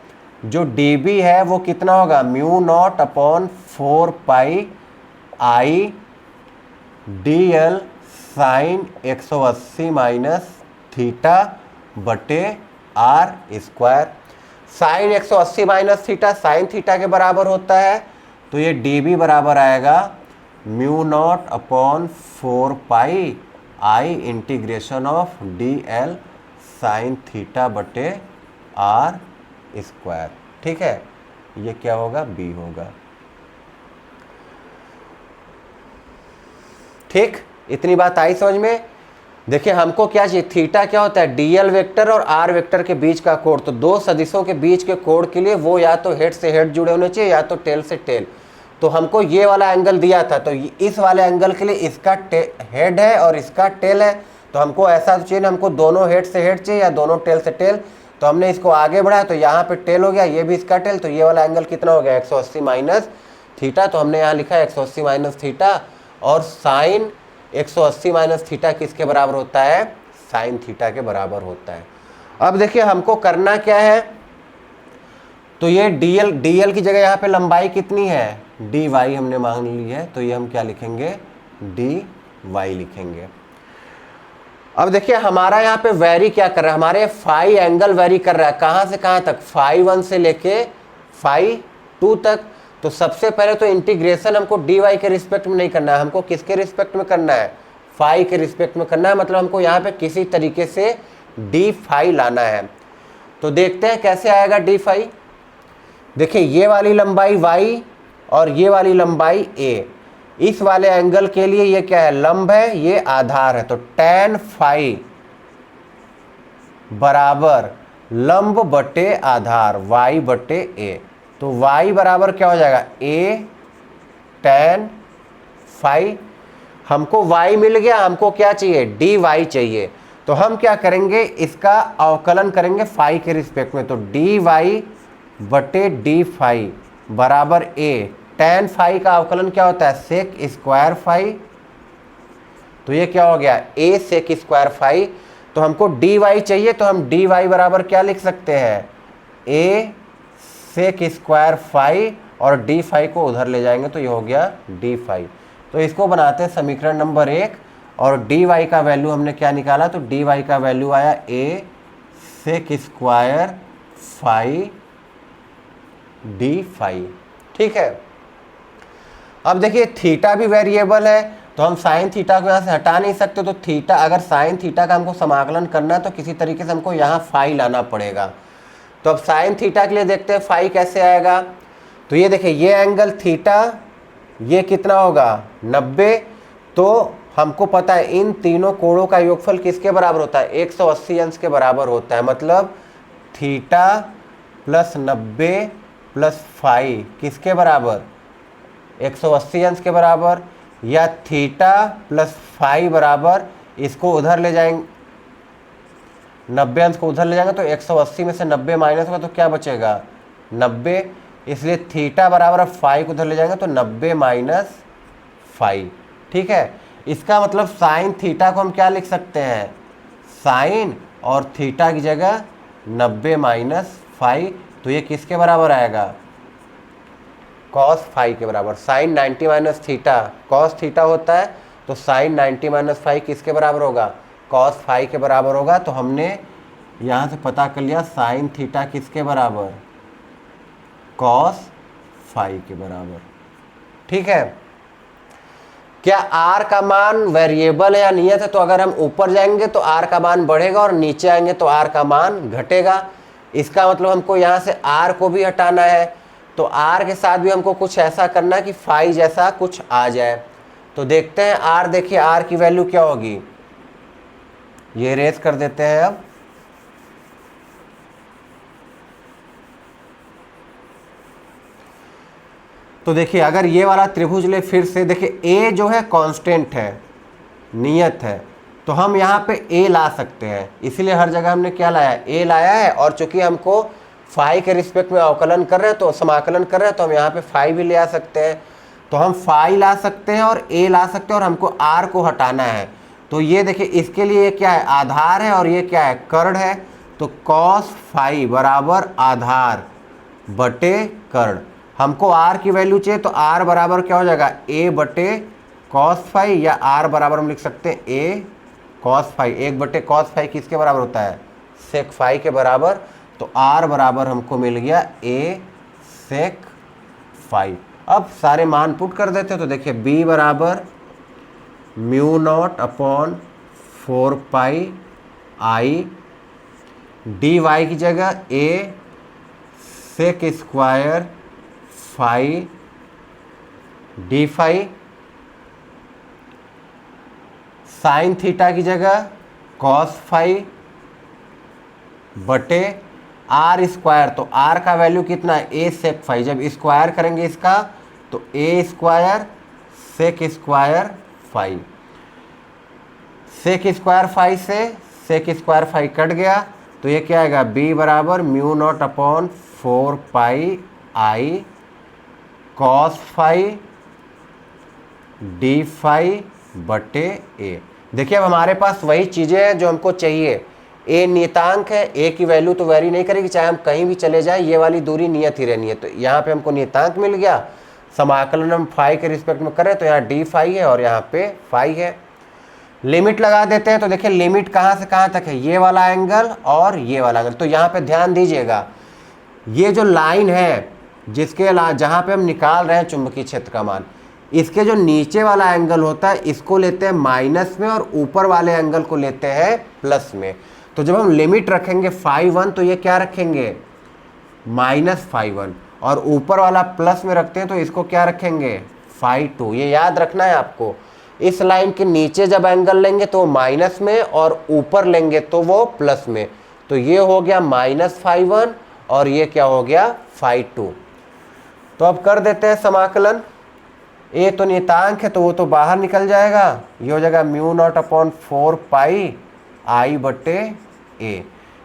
S1: जो dB है वो कितना होगा mu naught upon 4 pi I dl sine 180 minus theta बटे r square. Sine 180 minus theta sine theta के बराबर होता है, तो ये dB बराबर आएगा mu naught upon 4 pi I integration of dl sine theta बटे r स्क्वायर, ठीक है। ये क्या होगा, b होगा, ठीक। इतनी बात आई समझ में। देखिए हमको क्या चाहिए, थीटा क्या होता है dl वेक्टर और r वेक्टर के बीच का कोण। तो दो सदिशों के बीच के कोण के लिए वो या तो हेड से हेड जुड़े होने चाहिए या तो टेल से टेल। तो हमको ये वाला एंगल दिया था, तो इस वाले एंगल के लिए इसका हेड है और इसका टेल है। तो हमको ऐसा चाहिए, हमको दोनों हेड से हेड चाहिए या दोनों टेल से टेल। तो हमने इसको आगे बढ़ाया, तो यहाँ पे टेल हो गया, ये भी इसका टेल, तो ये वाला एंगल कितना हो गया 180 माइनस थीटा। तो हमने यहाँ लिखा है 180 माइनस थीटा, और साइन 180 माइनस थीटा किसके बराबर होता है, साइन थीटा के बराबर होता है। अब देखिए हमको करना क्या है, तो ये dl की जगह यहाँ पे लंबाई कितनी है dy हमने मान ली है, तो ये हम क्या लिखेंगे dy लिखेंगे। अब देखिए हमारा यहाँ पे वेरी क्या कर रहा है, हमारे फाई एंगल वेरी कर रहा है, कहाँ से कहाँ तक, फाई 1 से लेके फाई 2 तक। तो सबसे पहले तो इंटीग्रेशन हमको dy के रिस्पेक्ट में नहीं करना है, हमको किसके रिस्पेक्ट में करना है, फाई के रिस्पेक्ट में करना है। मतलब हमको यहाँ पे किसी तरीके से डी फाई लाना है। तो देखते हैं कैसे आएगा डी फाई। देखिए ये वाली लंबाई y और ये वाली लंबाई a, इस वाले एंगल के लिए ये क्या है, लंब है, ये आधार है। तो tan फाई बराबर लंब बटे आधार y बटे a। तो y बराबर क्या हो जाएगा, a tan फाई। हमको y मिल गया, हमको क्या चाहिए, dy चाहिए। तो हम क्या करेंगे, इसका अवकलन करेंगे फाई के रिस्पेक्ट में। तो dy बटे डी फाई बराबर a। tan फाई का अवकलन क्या होता है, सेक स्क्वायर फाई। तो ये क्या हो गया, a सेक स्क्वायर फाई। तो हमको dy चाहिए, तो हम dy बराबर क्या लिख सकते हैं, a सेक स्क्वायर फाई, और डी फाई को उधर ले जाएंगे तो ये हो गया डी फाई। तो इसको बनाते हैं समीकरण नंबर 1, और डी वाई का वैल्यू हमने क्या निकाला, तो डी वाई का वैल्यू आया a sec square phi D phi. ठीक है। अब देखिए थीटा भी वेरिएबल है, तो हम साइन थीटा को यहाँ से हटा नहीं सकते। तो थीटा, अगर साइन थीटा का हमको समाकलन करना है तो किसी तरीके से हमको यहाँ फाई लाना पड़ेगा। तो अब साइन थीटा के लिए देखते हैं फाई कैसे आएगा। तो ये देखिए, ये एंगल थीटा, ये कितना होगा 90। तो हमको पता है इन तीनों कोणों का योगफल किसके बराबर होता है, 180 अंश के बराबर होता है। मतलब थीटा प्लस 90 प्लस फाई किसके बराबर, 180 अंश के बराबर। या थीटा प्लस फाई बराबर, इसको उधर ले जाएंगे, 90 अंश को उधर ले जाएंगे तो 180 में से 90 माइनस होगा तो क्या बचेगा 90। इसलिए थीटा बराबर फाई को उधर ले जाएंगे तो 90 माइनस फाई। ठीक है। इसका मतलब साइन थीटा को हम क्या लिख सकते हैं, साइन और थीटा की जगह 90 माइनस फाई। तो ये किसके बराबर आएगा, कॉस फाई के बराबर। Sine 90 minus theta cos theta होता है, तो साइन 90 माइनस फाई किसके बराबर होगा, कॉस फाई के बराबर होगा। तो हमने यहाँ से पता कर लिया साइन थीटा किसके बराबर, कॉस फाई के बराबर। ठीक है। क्या आर का मान वेरिएबल है या नियत है, तो अगर हम ऊपर जाएंगे तो आर का मान बढ़ेगा और नीचे आएंगे तो आर का मान घटेगा। इसका मतलब हमको यहाँ से आर को भी हटाना है, तो आर के साथ भी हमको कुछ ऐसा करना है कि फाई जैसा कुछ आ जाए। तो देखते हैं आर, देखिए आर की वैल्यू क्या होगी, ये रेस कर देते हैं। अब तो देखिए अगर ये वाला त्रिभुज ले, फिर से देखिए ए जो है कांस्टेंट है, नियत है, तो हम यहाँ पे ए ला सकते हैं। इसीलिए हर जगह हमने क्या लाया, ए लाया है। और चूंकि हमको फाई के रिस्पेक्ट में अवकलन कर रहे हैं, तो समाकलन कर रहे हैं, तो हम यहाँ पे फाई भी ले आ सकते हैं। तो हम फाई ला सकते हैं और ए ला सकते हैं, और हमको आर को हटाना है। तो ये देखिए इसके लिए ये क्या है, आधार है, और ये क्या है, कर्ण है। तो कॉस फाई बराबर आधार बटे कर्ण। हमको आर की वैल्यू चाहिए, तो आर बराबर क्या हो जाएगा, ए बटे कॉस फाई, या आर बराबर हम लिख सकते हैं ए कॉस फाई। 1 बटे कॉस फाई किसके बराबर होता है, सेक फाई के बराबर। तो आर बराबर हमको मिल गया ए सेक फाई। अब सारे मान पुट कर देते हैं। तो देखिए बी बराबर mu naught upon 4 pi I, D Y की जगह A sec square phi D phi, sine theta की जगह कॉस फाई बटे आर स्क्वायर। तो आर का वैल्यू कितना है, ए सेक फाई। जब स्क्वायर करेंगे इसका तो A square sec square phi. Sec square phi से सेक स्क्वायर फाई कट गया, तो ये क्या आएगा, बी बराबर mu naught upon 4 pi I cos phi D phi बटे ए। देखिए अब हमारे पास वही चीज़ें हैं जो हमको चाहिए। ए नियतांक है, ए की वैल्यू तो वेरी नहीं करेगी, चाहे हम कहीं भी चले जाएं, ये वाली दूरी नियत ही रहनी है। तो यहाँ पे हमको नियतांक मिल गया, समाकलन हम फाई के रिस्पेक्ट में करें तो यहाँ डी फाई है और यहाँ पे फाई है। लिमिट लगा देते हैं। तो देखिए लिमिट कहाँ से कहाँ तक है, ये वाला एंगल और ये वाला एंगल। तो यहाँ पे ध्यान दीजिएगा, ये जो लाइन है जिसके जहाँ पे हम निकाल रहे हैं चुंबकीय क्षेत्र का मान, इसके जो नीचे वाला एंगल होता है इसको लेते हैं माइनस में, और ऊपर वाले एंगल को लेते हैं प्लस में। तो जब हम लिमिट रखेंगे φ1 तो ये क्या रखेंगे, माइनस φ1, और ऊपर वाला प्लस में रखते हैं तो इसको क्या रखेंगे, φ2। ये याद रखना है आपको। इस लाइन के नीचे जब एंगल लेंगे तो माइनस में, और ऊपर लेंगे तो वो प्लस में। तो ये हो गया -φ1 और ये क्या हो गया φ2। तो अब कर देते हैं समाकलन। ए तो नियतांक है तो वो तो बाहर निकल जाएगा, ये हो जाएगा μ0/4 πi/a।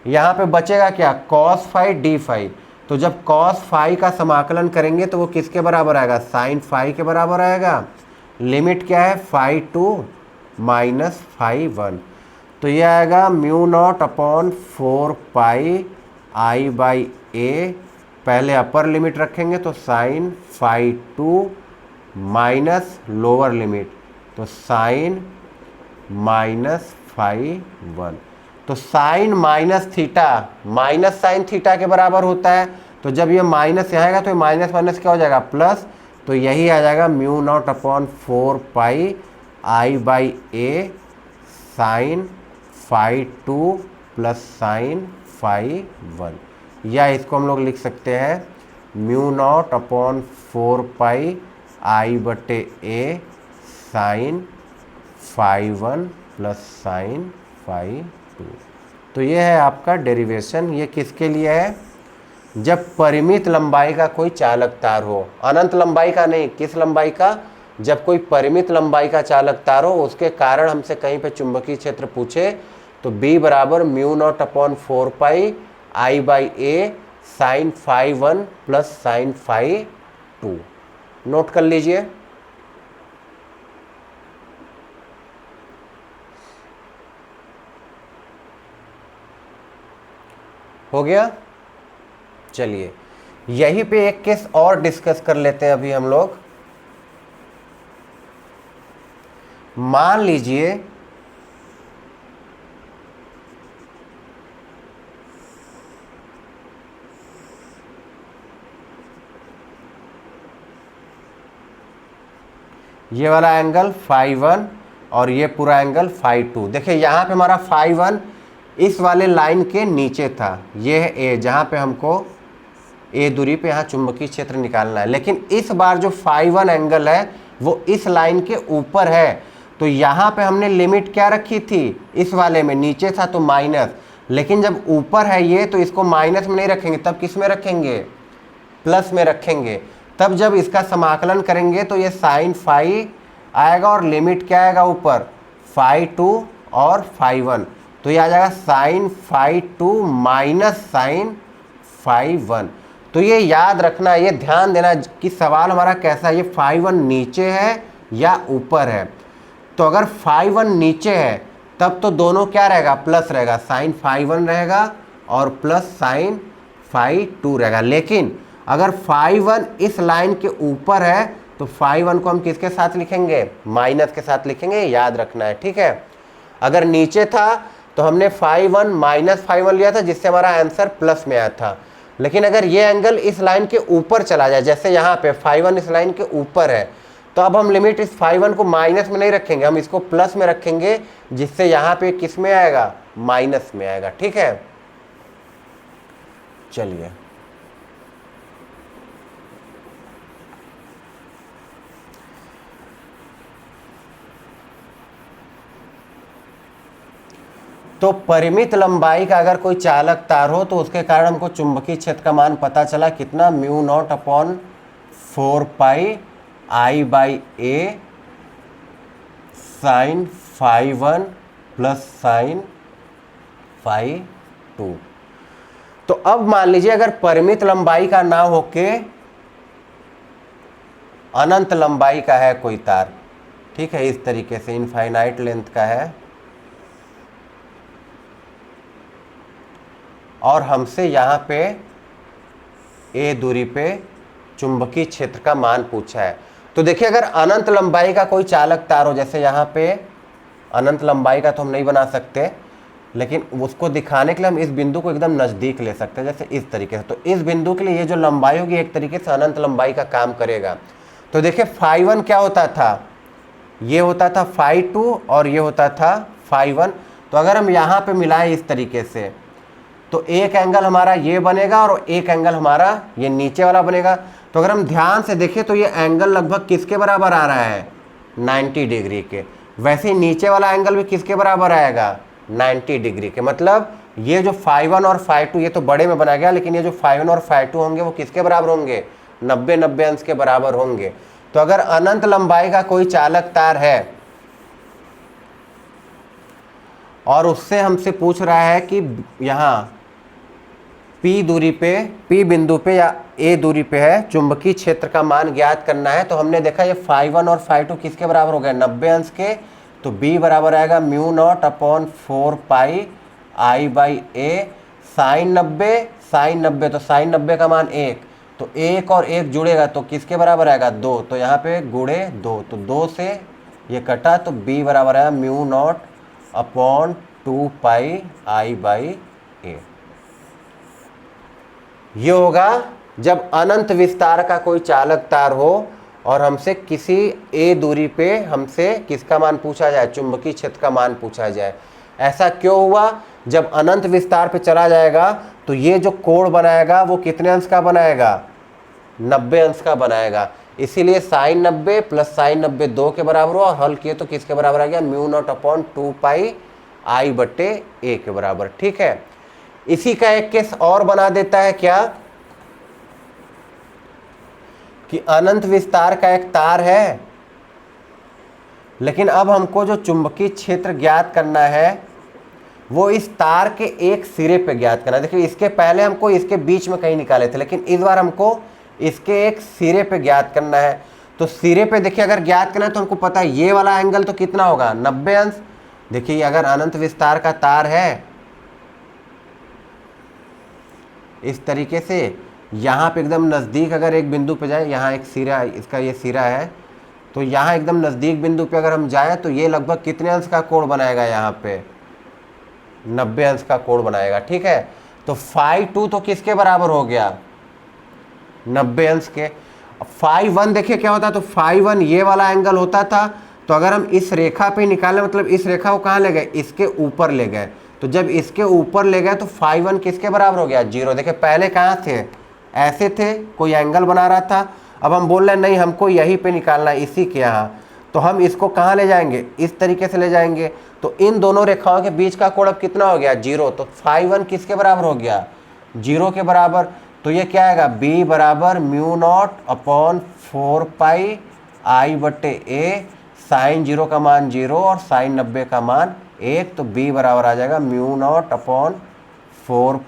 S1: यहाँ पे बचेगा क्या, cos फाई डी फाई। तो जब cos फाई का समाकलन करेंगे तो वो किसके बराबर आएगा, sin फाई के बराबर आएगा। लिमिट क्या है, φ2 माइनस φ1। तो ये आएगा μ0/4 πi/a। पहले अपर लिमिट रखेंगे तो sin φ2 माइनस लोअर लिमिट तो sin माइनस φ1। तो sine minus theta minus sine theta के बराबर होता है। तो जब ये माइनस यहाँ आएगा तो माइनस माइनस क्या हो जाएगा, प्लस। तो यही आ जाएगा μ0/4 πi/a साइन φ2 प्लस साइन φ1। या इसको हम लोग लिख सकते हैं μ0/4 πi/a साइन φ1 प्लस साइन φ2। तो ये है आपका डेरिवेशन। ये किसके लिए है, जब परिमित लंबाई का कोई चालक तार हो, अनंत लंबाई का नहीं, किस लंबाई का, जब कोई परिमित लंबाई का चालक तार हो, उसके कारण हमसे कहीं पे चुंबकीय क्षेत्र पूछे तो B बराबर μ0/4 πi/a sign φ1 plus sign φ2। Note कर लीजिए। हो गया। चलिए यहीं पे एक केस और डिस्कस कर लेते हैं अभी हम लोग। मान लीजिए ये वाला एंगल φ1 और ये पूरा एंगल φ2। देखिए यहाँ पे हमारा φ1 इस वाले लाइन के नीचे था, ये है ए, जहाँ पे हमको ए दूरी पे यहाँ चुंबकीय क्षेत्र निकालना है। लेकिन इस बार जो φ1 एंगल है वो इस लाइन के ऊपर है। तो यहाँ पे हमने लिमिट क्या रखी थी, इस वाले में नीचे था तो माइनस, लेकिन जब ऊपर है ये तो इसको माइनस में नहीं रखेंगे, तब किस में रखेंगे, प्लस में रखेंगे। तब जब इसका समाकलन करेंगे तो ये साइन फाई आएगा और लिमिट क्या आएगा ऊपर, φ2 और φ1। तो ये आ जाएगा साइन φ2 माइनस साइन φ1। तो ये याद रखना, ये ध्यान देना कि सवाल हमारा कैसा है, ये φ1 नीचे है या ऊपर है। तो अगर φ1 नीचे है तब तो दोनों क्या रहेगा, प्लस रहेगा, साइन φ1 रहेगा और प्लस साइन φ2 रहेगा। लेकिन अगर φ1 इस लाइन के ऊपर है तो φ1 को हम किसके साथ लिखेंगे, माइनस के साथ लिखेंगे, याद रखना है, ठीक है। अगर नीचे था तो हमने φ1 माइनस φ1 लिया था, जिससे हमारा आंसर प्लस में आया था। लेकिन अगर ये एंगल इस लाइन के ऊपर चला जाए, जैसे यहाँ पे φ1 इस लाइन के ऊपर है, तो अब हम लिमिट इस φ1 को माइनस में नहीं रखेंगे, हम इसको प्लस में रखेंगे, जिससे यहाँ पे किस में आएगा, माइनस में आएगा, ठीक है। चलिए तो परिमित लंबाई का अगर कोई चालक तार हो तो उसके कारण हमको चुंबकीय क्षेत्र का मान पता चला कितना, μ0/4 πi/a साइन φ1 प्लस साइन φ2। तो अब मान लीजिए अगर परिमित लंबाई का ना होके अनंत लंबाई का है कोई तार, ठीक है, इस तरीके से इनफाइनाइट लेंथ का है, और हमसे यहाँ पे ए दूरी पे चुंबकीय क्षेत्र का मान पूछा है। तो देखिए अगर अनंत लंबाई का कोई चालक तार हो, जैसे यहाँ पे अनंत लंबाई का तो हम नहीं बना सकते, लेकिन उसको दिखाने के लिए हम इस बिंदु को एकदम नज़दीक ले सकते हैं, जैसे इस तरीके से। तो इस बिंदु के लिए ये जो लंबाई होगी एक तरीके से अनंत लंबाई का काम करेगा। तो देखिए φ1 क्या होता था, ये होता था φ2 और ये होता था φ1। तो अगर हम यहाँ पे मिलाएं इस तरीके से तो एक एंगल हमारा ये बनेगा और एक एंगल हमारा ये नीचे वाला बनेगा। तो अगर हम ध्यान से देखें तो ये एंगल लगभग किसके बराबर आ रहा है, 90 डिग्री के। वैसे ही नीचे वाला एंगल भी किसके बराबर आएगा, 90 डिग्री के। मतलब ये जो φ1 और φ2 ये तो बड़े में बना गया, लेकिन ये जो φ1 और φ2 होंगे वो किसके बराबर होंगे, 90-90 अंश के बराबर होंगे। तो अगर अनंत लंबाई का कोई चालक तार है और उससे हमसे पूछ रहा है कि यहाँ P दूरी पे, P बिंदु पे या A दूरी पे है, चुंबकीय क्षेत्र का मान ज्ञात करना है, तो हमने देखा ये φ1 और φ2 किसके बराबर हो गए, 90 अंश के। तो B बराबर आएगा μ0/4 I/A sin 90 तो sin 90 का मान 1, तो 1 और 1 जुड़ेगा तो किसके बराबर आएगा, 2। तो यहाँ पे गुणे 2, तो 2 से ये कटा, तो B बराबर आएगा μ0/2 I/A। ये होगा जब अनंत विस्तार का कोई चालक तार हो और हमसे किसी A दूरी पे हमसे किसका मान पूछा जाए, चुंबकीय क्षेत्र का मान पूछा जाए। ऐसा क्यों हुआ, जब अनंत विस्तार पे चला जाएगा तो ये जो कोण बनाएगा वो कितने अंश का बनाएगा, 90 अंश का बनाएगा। इसीलिए sin 90 प्लस sin 90 2 के बराबर हुआ, और हल किए तो किसके बराबर आ गया, μ0/2 I/A के बराबर। ठीक है, इसी का एक केस और बना देता है क्या, कि अनंत विस्तार का एक तार है, लेकिन अब हमको जो चुंबकीय क्षेत्र ज्ञात करना है वो इस तार के एक सिरे पे ज्ञात करना है। देखिए इसके पहले हमको इसके बीच में कहीं निकाले थे, लेकिन इस बार हमको इसके एक सिरे पे ज्ञात करना है। तो सिरे पे देखिए अगर ज्ञात करना है तो हमको पता है ये वाला एंगल तो कितना होगा, 90 अंश। देखिए अगर अनंत विस्तार का तार है इस तरीके से, यहाँ पे एकदम नज़दीक अगर एक बिंदु पे जाए, यहाँ एक सिरा, इसका ये सिरा है, तो यहाँ एकदम नज़दीक बिंदु पे अगर हम जाएं तो ये लगभग कितने अंश का कोण बनाएगा, यहाँ पे 90 अंश का कोण बनाएगा। ठीक है, तो φ2 तो किसके बराबर हो गया, 90 अंश के। φ1 देखिए क्या होता है, तो φ1 ये वाला एंगल होता था, तो अगर हम इस रेखा पे निकालें, मतलब इस रेखा को कहाँ ले गए, इसके ऊपर ले गए, तो जब इसके ऊपर ले गए तो φ1 किसके बराबर हो गया, 0। देखिए पहले कहाँ थे, ऐसे थे, कोई एंगल बना रहा था, अब हम बोल रहे हैं नहीं हमको यहीं पे निकालना है, इसी के यहाँ, तो हम इसको कहाँ ले जाएंगे, इस तरीके से ले जाएंगे। तो इन दोनों रेखाओं के बीच का कोण अब कितना हो गया, 0। तो φ1 किसके बराबर हो गया, 0 के बराबर। तो ये क्या आएगा, B बराबर μ0/4 I/A, sin 0 का मान 0 और sin 90 का मान 1, तो B बराबर आ जाएगा μ0/4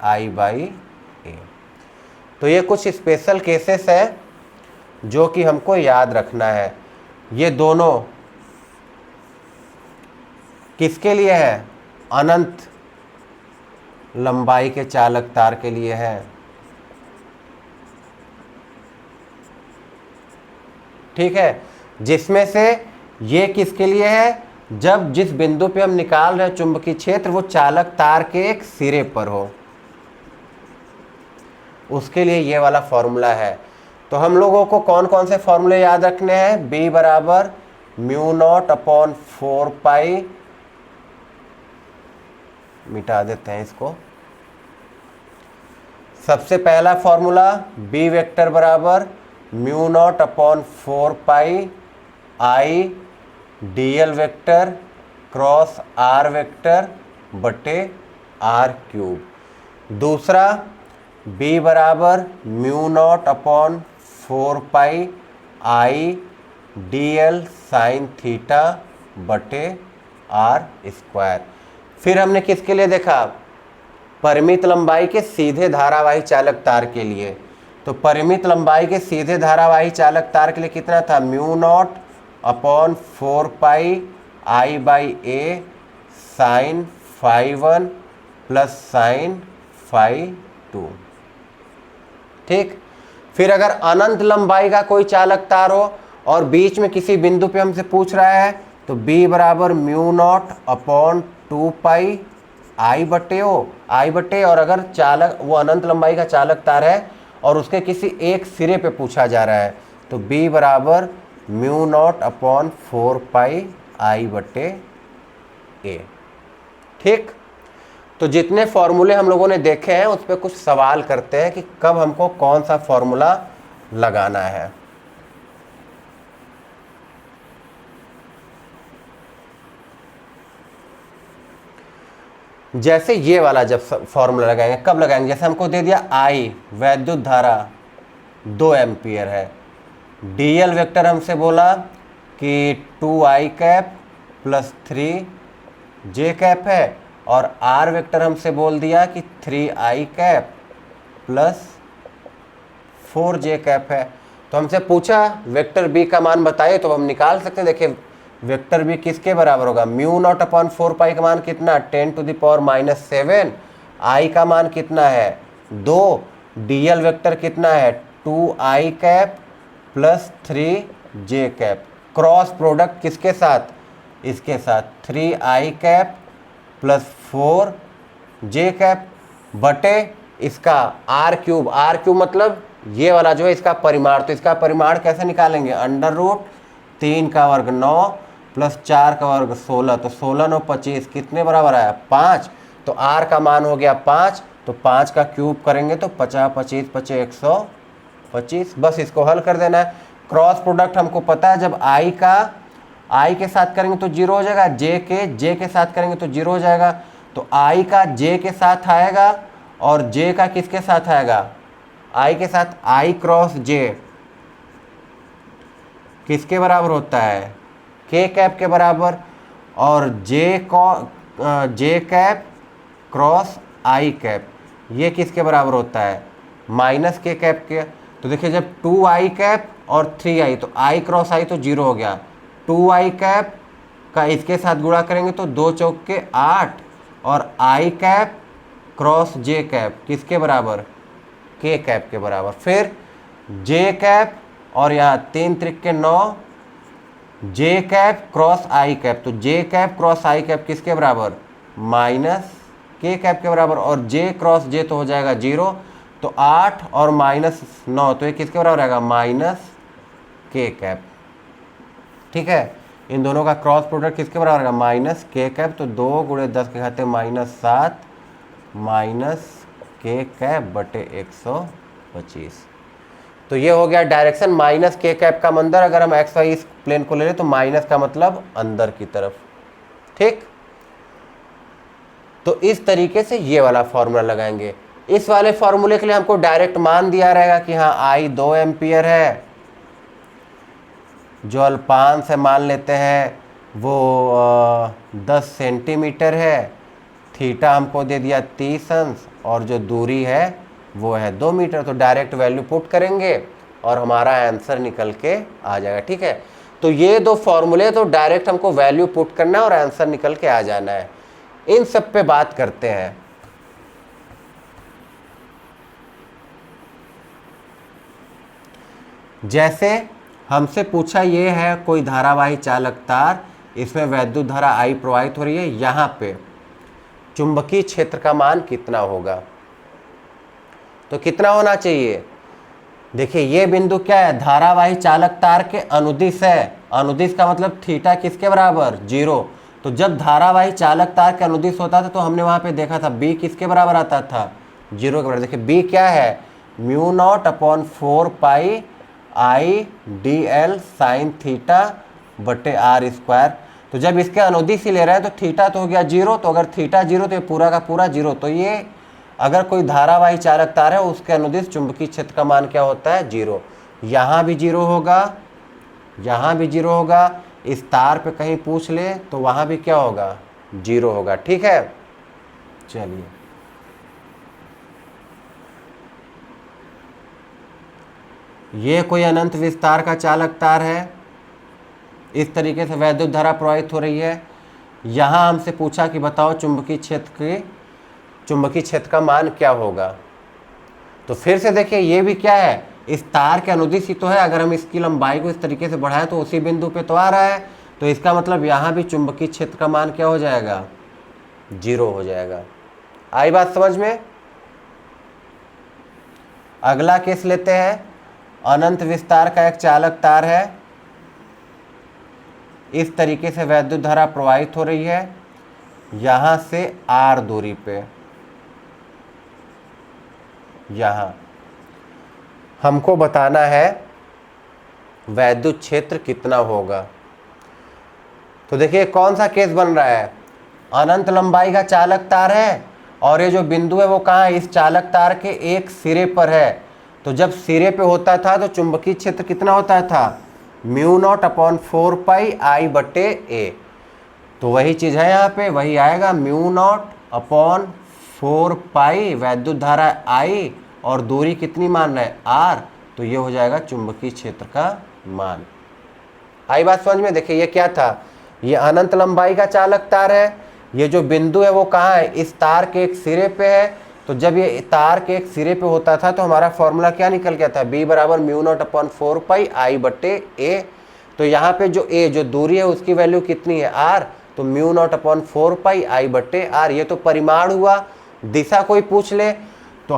S1: I/A। तो ये कुछ स्पेशल केसेस है जो कि हमको याद रखना है। ये दोनों किसके लिए है, अनंत लंबाई के चालक तार के लिए है। ठीक है, जिसमें से ये किसके लिए है, जब जिस बिंदु पे हम निकाल रहे हैं चुंबकीय क्षेत्र वो चालक तार के एक सिरे पर हो, उसके लिए ये वाला फॉर्मूला है। तो हम लोगों को कौन कौन से फॉर्मूले याद रखने हैं, B बराबर μ0/4 मिटा देते हैं इसको। सबसे पहला फॉर्मूला B वेक्टर बराबर μ0/4 I dl vector cross r vector बटे r³। दूसरा B बराबर μ0/4 I dl साइन थीटा बटे r²। फिर हमने किसके लिए देखा, परिमित लंबाई के सीधे धारावाही चालक तार के लिए। तो परिमित लंबाई के सीधे धारावाही चालक तार के लिए कितना था, μ0/4 I/A साइन φ1 प्लस साइन φ2। ठीक, फिर अगर अनंत लंबाई का कोई चालक तार हो और बीच में किसी बिंदु पे हमसे पूछ रहा है, तो B बराबर μ0/2 I/A, और अगर चालक वो अनंत लंबाई का चालक तार है और उसके किसी एक सिरे पे पूछा जा रहा है, तो B बराबर μ0/4 I/A। ठीक, तो जितने फॉर्मूले हम लोगों ने देखे हैं उस पर कुछ सवाल करते हैं कि कब हमको कौन सा फॉर्मूला लगाना है। जैसे ये वाला जब फॉर्मूला लगाएंगे, कब लगाएंगे, जैसे हमको दे दिया I वैद्युत धारा 2 एम्पियर है, डीएल वेक्टर हमसे बोला कि 2I cap plus 3J cap है, और R वेक्टर हमसे बोल दिया कि 3I cap plus 4J cap है। तो हमसे पूछा वेक्टर B का मान बताइए, तो हम निकाल सकते हैं। देखिए वेक्टर B किसके बराबर होगा, म्यू नॉट अपॉन 4 पाई का मान कितना, 10⁻⁻7, I का मान कितना है 2, डीएल वेक्टर कितना है 2I cap plus 3J cap, cross product किसके साथ, इसके साथ 3I cap plus 4J cap बटे इसका R क्यूब, R क्यूब मतलब ये वाला जो है इसका परिमाण। तो इसका परिमाण कैसे निकालेंगे, अंडर रूट 3 का वर्ग 9 प्लस 4 का वर्ग 16, तो 16 9 25 कितने बराबर आया 5। तो R का मान हो गया 5, तो 5 का क्यूब करेंगे तो 50 25 25 125। बस इसको हल कर देना है। क्रॉस प्रोडक्ट हमको पता है, जब I के साथ करेंगे तो 0 हो जाएगा, J के साथ करेंगे तो 0 हो जाएगा। तो I का J के साथ आएगा और J का किसके साथ आएगा, I के साथ I क्रॉस J किसके बराबर होता है, K कैप के बराबर, और J cap cross I cap ये किसके बराबर होता है, माइनस K कैप के। तो देखिए जब 2I कैप और 3I, तो I क्रॉस I तो 0 हो गया, 2I कैप का इसके साथ गुणा करेंगे तो 2 चौक के 8, और I cap cross J cap किसके बराबर, K कैप के बराबर। फिर J कैप और यहाँ 3 त्रिक के 9, J cap cross I cap, तो J cap cross I cap किसके बराबर, माइनस K कैप के बराबर, और J क्रॉस J तो हो जाएगा 0, तो 8 और माइनस 9, तो ये किसके बराबर आएगा, माइनस K कैप। ठीक है, इन दोनों का क्रॉस प्रोडक्ट किसके बराबर आएगा, माइनस K कैप। तो 2 गुणे 10 के घाते -7 माइनस K कैप बटे 125। तो ये हो गया डायरेक्शन माइनस K कैप का अंदर। अगर हम एक्स वाई इस प्लेन को ले लें तो माइनस का मतलब अंदर की तरफ। ठीक, तो इस तरीके से ये वाला फॉर्मूला लगाएंगे। इस वाले फॉर्मूले के लिए हमको डायरेक्ट मान दिया रहेगा कि हाँ I 2 एम्पियर है, जो अल्पांश है मान लेते हैं वो 10 सेंटीमीटर है, थीटा हमको दे दिया 30 अंश, और जो दूरी है वो है 2 मीटर। तो डायरेक्ट वैल्यू पुट करेंगे और हमारा आंसर निकल के आ जाएगा। ठीक है, तो ये दो फॉर्मूले तो डायरेक्ट हमको वैल्यू पुट करना है और आंसर निकल के आ जाना है। इन सब पे बात करते हैं। जैसे हमसे पूछा ये है कोई धारावाही चालक तार, इसमें वैद्युत धारा I प्रवाहित हो रही है, यहाँ पे चुंबकीय क्षेत्र का मान कितना होगा, तो कितना होना चाहिए। देखिए ये बिंदु क्या है, धारावाही चालक तार के अनुदिश है। अनुदिश का मतलब थीटा किसके बराबर, 0। तो जब धारावाही चालक तार के अनुदिश होता था तो हमने वहां पे देखा था B किसके बराबर आता था, 0 के बराबर। देखिए B क्या है, mu naught upon 4 pi I dl sine theta बटे R स्क्वायर। तो जब इसके अनुदिश ही ले रहे हैं तो थीटा तो हो गया 0, तो अगर थीटा 0 तो ये पूरा का पूरा 0। तो ये अगर कोई धारावाही चालक तार है उसके अनुदिश चुंबकीय क्षेत्र का मान क्या होता है, 0। यहाँ भी 0 होगा, यहाँ भी 0 होगा, इस तार पे कहीं पूछ ले तो वहाँ भी क्या होगा, 0 होगा। ठीक है, चलिए ये कोई अनंत विस्तार का चालक तार है, इस तरीके से वैद्युत धारा प्रवाहित हो रही है। यहाँ हमसे पूछा कि बताओ चुंबकीय क्षेत्र का मान क्या होगा। तो फिर से देखिए ये भी क्या है, इस तार के अनुदिश ही तो है। अगर हम इसकी लंबाई को इस तरीके से बढ़ाएं तो उसी बिंदु पे तो आ रहा है, तो इसका मतलब यहाँ भी चुंबकीय क्षेत्र का मान क्या हो जाएगा, 0 हो जाएगा। आई बात समझ में। अगला केस लेते हैं, अनंत विस्तार का एक चालक तार है, इस तरीके से वैद्युत धारा प्रवाहित हो रही है, यहाँ से R दूरी पे, यहाँ हमको बताना है वैद्युत क्षेत्र कितना होगा। तो देखिए कौन सा केस बन रहा है, अनंत लंबाई का चालक तार है और ये जो बिंदु है वो कहाँ है, इस चालक तार के एक सिरे पर है। तो जब सिरे पे होता था तो चुंबकीय क्षेत्र कितना होता था, म्यू नॉट अपॉन 4 पाई आई बटे ए। तो वही चीज़ है यहाँ पे, वही आएगा म्यू नॉट अपॉन 4 पाई, वैद्युत धारा आई और दूरी कितनी मान रहे हैं आर, तो ये हो जाएगा चुंबकीय क्षेत्र का मान। आई बात समझ में। देखिए ये क्या था, ये अनंत लंबाई का चालक तार है, ये जो बिंदु है वो कहाँ है, इस तार के एक सिरे पे है। तो जब ये तार के एक सिरे पे होता था तो हमारा फॉर्मूला क्या निकल गया था, बी बराबर म्यू नॉट अपॉन 4 पाई आई बटे ए। तो यहाँ पे जो ए जो दूरी है उसकी वैल्यू कितनी है आर, तो म्यू नॉट अपॉन 4 पाई आई बटे आर। ये तो परिमाण हुआ। दिशा कोई पूछ ले तो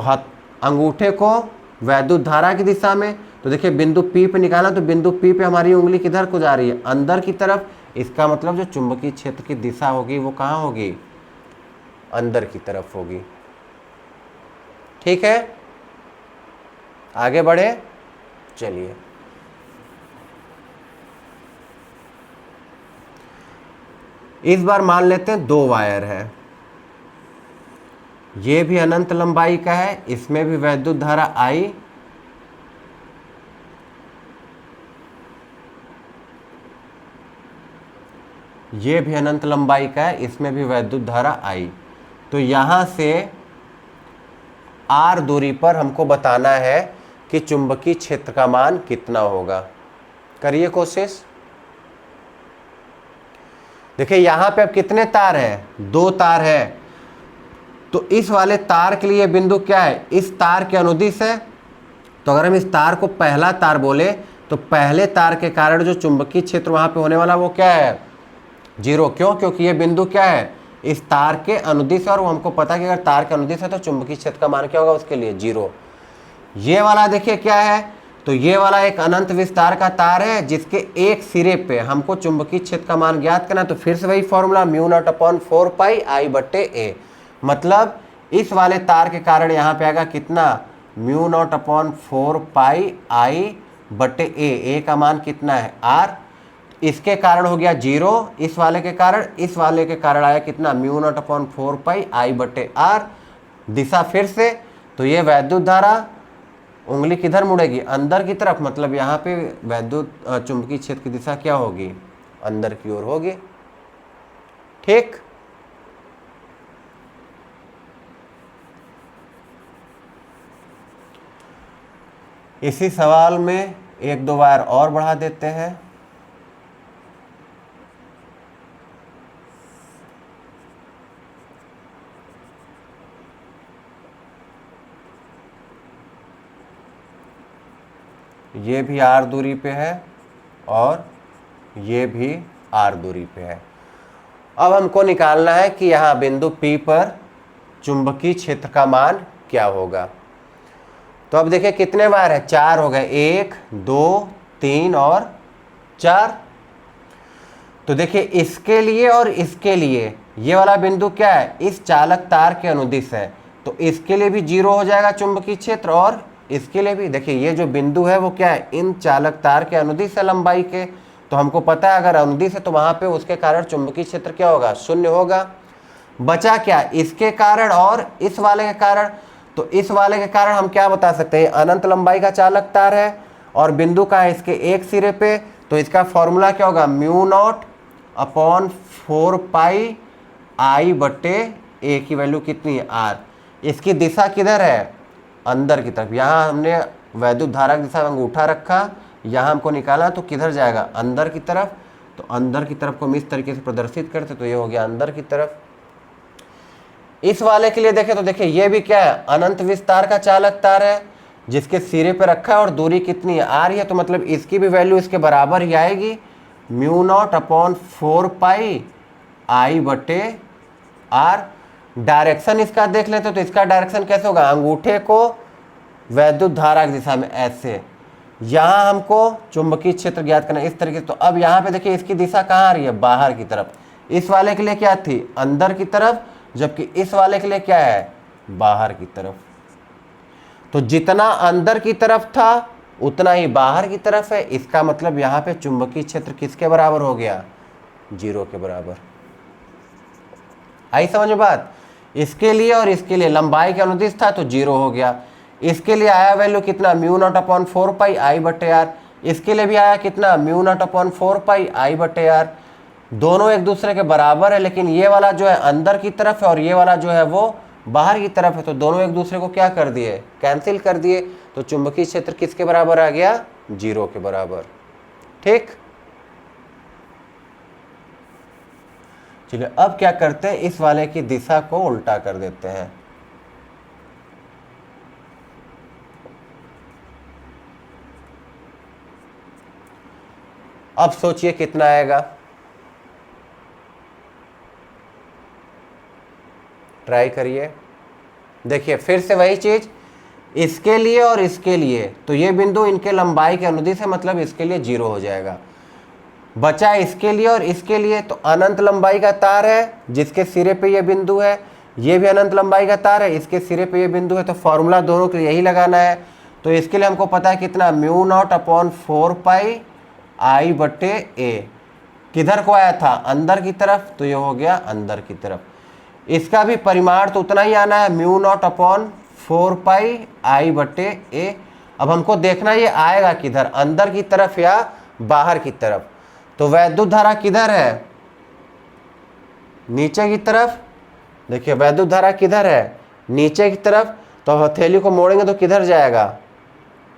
S1: अंगूठे को वैद्युत धारा की दिशा में, तो देखिए बिंदु पी पे निकाला तो बिंदु पी पे हमारी उंगली किधर को जा रही है, अंदर की तरफ। इसका मतलब जो चुंबकीय क्षेत्र की दिशा होगी वो कहाँ होगी, अंदर की तरफ होगी। ठीक है, आगे बढ़े, चलिए। इस बार मान लेते हैं 2 वायर है, ये भी अनंत लंबाई का है, इसमें भी वैद्युत धारा आई, ये भी अनंत लंबाई का है, इसमें भी वैद्युत धारा आई। तो यहां से आर दूरी पर हमको बताना है कि चुंबकीय क्षेत्र का मान कितना होगा। करिए कोशिश। देखिए यहां पे अब कितने तार हैं, 2 तार है। तो इस वाले तार के लिए बिंदु क्या है, इस तार के अनुदिश है। तो अगर हम इस तार को पहला तार बोले तो पहले तार के कारण जो चुंबकीय क्षेत्र वहां पे होने वाला वो क्या है, 0। क्यों, क्योंकि ये बिंदु क्या है, इस तार के अनुदिश है और वो हमको पता है कि अगर तार के अनुदिश है तो चुंबकीय क्षेत्र का मान क्या होगा उसके लिए 0। ये वाला देखिए क्या है, तो ये वाला एक अनंत विस्तार का तार है जिसके एक सिरे पे हमको चुंबकीय क्षेत्र का मान ज्ञात करना। तो फिर से वही formula mu naught upon 4 pi आई बटे ए। मतलब इस वाले तार के कारण यहाँ पे आएगा कितना, म्यू नॉट अपॉन 4 पाई आई बटे ए का मान कितना है आर। इसके कारण हो गया 0, इस वाले के कारण आया कितना, म्यू नॉट अपॉन 4 पाई आई बटे आर। दिशा फिर से, तो ये वैद्युत धारा उंगली किधर मुड़ेगी, अंदर की तरफ। मतलब यहाँ पे वैद्युत चुंबकीय क्षेत्र की दिशा क्या होगी, अंदर की ओर होगी। ठीक, इसी सवाल में 1-2 वायर और बढ़ा देते हैं। ये भी आर दूरी पे है और ये भी आर दूरी पे है। अब हमको निकालना है कि यहाँ बिंदु P पर चुंबकीय क्षेत्र का मान क्या होगा। तो अब देखिए कितने वायर है, 4 हो गए, 1 2 3 और 4। तो देखिए इसके लिए और इसके लिए ये वाला बिंदु क्या है, इस चालक तार के अनुदिश है। तो इसके लिए भी 0 हो जाएगा चुंबकीय क्षेत्र और इसके लिए भी। देखिए ये जो बिंदु है वो क्या है, इन चालक तार के अनुदिश है लंबाई के। तो हमको पता है अगर अनुदिश है तो वहां पे उसके कारण चुंबकीय क्षेत्र क्या होगा, 0 होगा। बचा क्या, इसके कारण और इस वाले के कारण। तो इस वाले के कारण हम क्या बता सकते हैं, अनंत लंबाई का चालक तार है और बिंदु का है इसके एक सिरे पे। तो इसका फॉर्मूला क्या होगा, म्यू नॉट अपॉन 4 पाई आई बटे ए की वैल्यू कितनी है आर। इसकी दिशा किधर है, अंदर की तरफ। यहाँ हमने वैद्युत धारा की दिशा में अंगूठा रखा, यहाँ हमको निकाला तो किधर जाएगा, अंदर की तरफ। तो अंदर की तरफ को हम इस तरीके से प्रदर्शित करते तो ये हो गया अंदर की तरफ। इस वाले के लिए देखें तो देखिए ये भी क्या है, अनंत विस्तार का चालक तार है जिसके सिरे पे रखा है और दूरी कितनी है आर है। तो मतलब इसकी भी वैल्यू इसके बराबर ही आएगी, म्यू नॉट अपॉन 4 पाई आई बटे आर। डायरेक्शन इसका देख लेते तो इसका डायरेक्शन कैसे होगा, अंगूठे को वैद्युत धारा की दिशा में ऐसे। यहाँ हमको चुंबकीय क्षेत्र ज्ञात करना इस तरीके से। तो अब यहाँ पे देखिए इसकी दिशा कहाँ आ रही है, बाहर की तरफ। इस वाले के लिए क्या थी, अंदर की तरफ, जबकि इस वाले के लिए क्या है, बाहर की तरफ। तो जितना अंदर की तरफ था उतना ही बाहर की तरफ है। इसका मतलब यहाँ पे चुंबकीय क्षेत्र किसके बराबर हो गया? 0 के बराबर। आई समझ में बात? इसके लिए और इसके लिए लंबाई के अनुदिश था तो 0 हो गया। इसके लिए आया वैल्यू कितना? म्यू नॉट अपॉन 4 पाई आई बटे आर। इसके लिए भी आया कितना? म्यू नॉट अपॉन 4 पाई आई बटे आर। दोनों एक दूसरे के बराबर है, लेकिन ये वाला जो है अंदर की तरफ है और ये वाला जो है वो बाहर की तरफ है, तो दोनों एक दूसरे को क्या कर दिए? कैंसिल कर दिए। तो चुंबकीय क्षेत्र किसके बराबर आ गया? 0 के बराबर। ठीक, चलिए अब क्या करते हैं, इस वाले की दिशा को उल्टा कर देते हैं। अब सोचिए कितना आएगा, ट्राई करिए। देखिए फिर से वही चीज, इसके लिए और इसके लिए, तो ये बिंदु इनके लंबाई के अनुदिश है, मतलब इसके लिए 0 हो जाएगा। बचा इसके लिए और इसके लिए, तो अनंत लंबाई का तार है जिसके सिरे पे ये बिंदु है, ये भी अनंत लंबाई का तार है, इसके सिरे पे ये बिंदु है, तो फॉर्मूला दोनों के लिए यही लगाना है। तो इसके लिए हमको पता है कितना? म्यू नॉट अपॉन 4 पाई आई बटे ए। किधर को आया था? अंदर की तरफ, तो ये हो गया अंदर की तरफ। इसका भी परिमाण तो उतना ही आना है, म्यू नॉट अपॉन 4 पाई आई बटे ए। अब हमको देखना ये आएगा किधर, अंदर की तरफ या बाहर की तरफ। तो वैद्युत धारा किधर है? नीचे की तरफ। देखिए वैद्युत धारा किधर है? नीचे की तरफ। तो हथेली को मोड़ेंगे तो किधर जाएगा?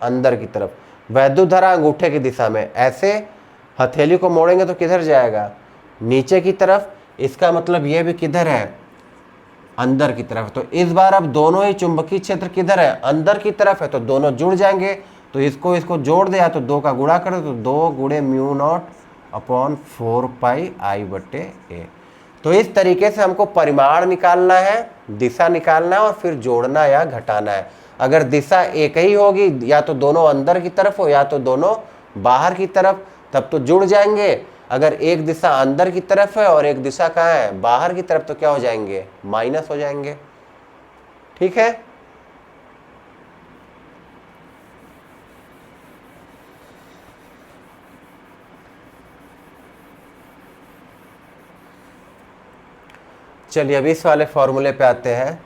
S1: अंदर की तरफ। वैद्युत धारा अंगूठे की दिशा में, ऐसे हथेली को मोड़ेंगे तो किधर जाएगा? नीचे की तरफ। इसका मतलब ये भी किधर है? अंदर की तरफ। तो इस बार अब दोनों ही चुंबकीय क्षेत्र किधर है? अंदर की तरफ है, तो दोनों जुड़ जाएंगे। तो इसको जोड़ दिया तो 2 का गुणा कर दो, तो 2 गुणे म्यू नॉट अपॉन 4 पाई आई बटे ए। तो इस तरीके से हमको परिमाण निकालना है, दिशा निकालना है और फिर जोड़ना या घटाना है। अगर दिशा एक ही होगी, या तो दोनों अंदर की तरफ हो या तो दोनों बाहर की तरफ, तब तो जुड़ जाएंगे। अगर एक दिशा अंदर की तरफ है और एक दिशा कहाँ है? बाहर की तरफ, तो क्या हो जाएंगे? माइनस हो जाएंगे। ठीक है, चलिए अब इस वाले फॉर्मूले पे आते हैं।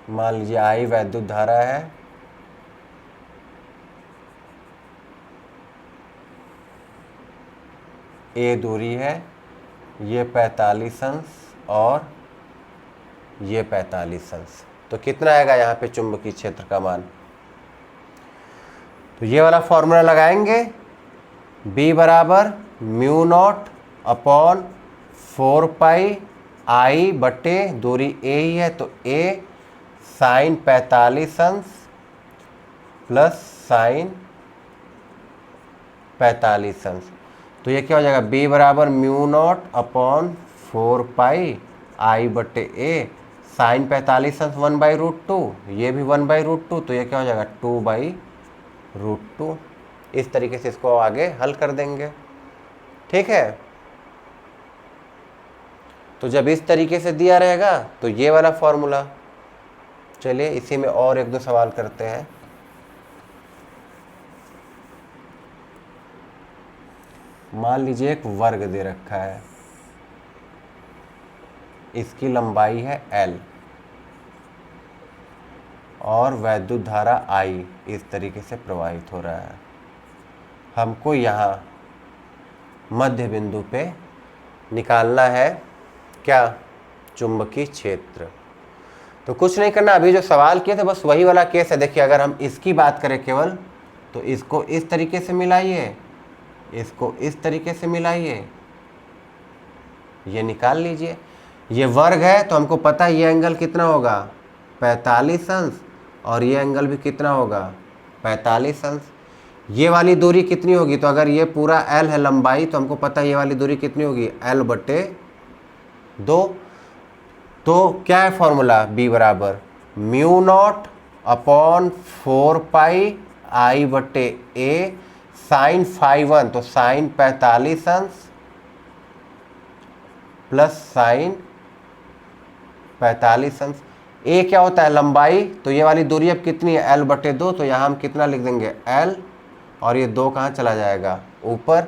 S1: मान लीजिए आई वैद्युत धारा है, ए दूरी है, ये 45 अंश और ये 45 अंश। तो कितना आएगा यहाँ पे चुंबकीय क्षेत्र का मान? तो ये वाला फॉर्मूला लगाएंगे, B बराबर म्यू नॉट अपॉन 4 पाई आई बटे दूरी ए ही है, तो ए साइन 45 अंश प्लस साइन 45 अंश। तो ये क्या हो जाएगा? B बराबर म्यू नॉट अपॉन 4 पाई आई बटे ए साइन 45 अंश 1/√2, ये भी 1/√2, तो ये क्या हो जाएगा? 2/√2। इस तरीके से इसको आगे हल कर देंगे। ठीक है, तो जब इस तरीके से दिया रहेगा तो ये वाला फॉर्मूला। चलिए इसी में और एक दो सवाल करते हैं। मान लीजिए एक वर्ग दे रखा है, इसकी लंबाई है L और वैद्युत धारा I इस तरीके से प्रवाहित हो रहा है। हमको यहाँ मध्य बिंदु पे निकालना है क्या? चुंबकीय क्षेत्र। तो कुछ नहीं करना, अभी जो सवाल किए थे बस वही वाला केस है। देखिए अगर हम इसकी बात करें केवल, तो इसको इस तरीके से मिलाइए, इसको इस तरीके से मिलाइए, ये निकाल लीजिए। ये वर्ग है तो हमको पता है ये एंगल कितना होगा? 45 अंश, और ये एंगल भी कितना होगा? 45 अंश। ये वाली दूरी कितनी होगी? तो अगर ये पूरा L है लंबाई, तो हमको पता है ये वाली दूरी कितनी होगी? L बटे 2। तो क्या है फॉर्मूला? B बराबर म्यू नॉट अपॉन 4 पाई आई बटे ए साइन 5 तो साइन 45 अंश प्लस साइन 45 अंश। ए क्या होता है, लंबाई, तो ये वाली दूरी अब कितनी है, l/2, तो यहाँ हम कितना लिख देंगे l, और ये 2 कहाँ चला जाएगा, ऊपर।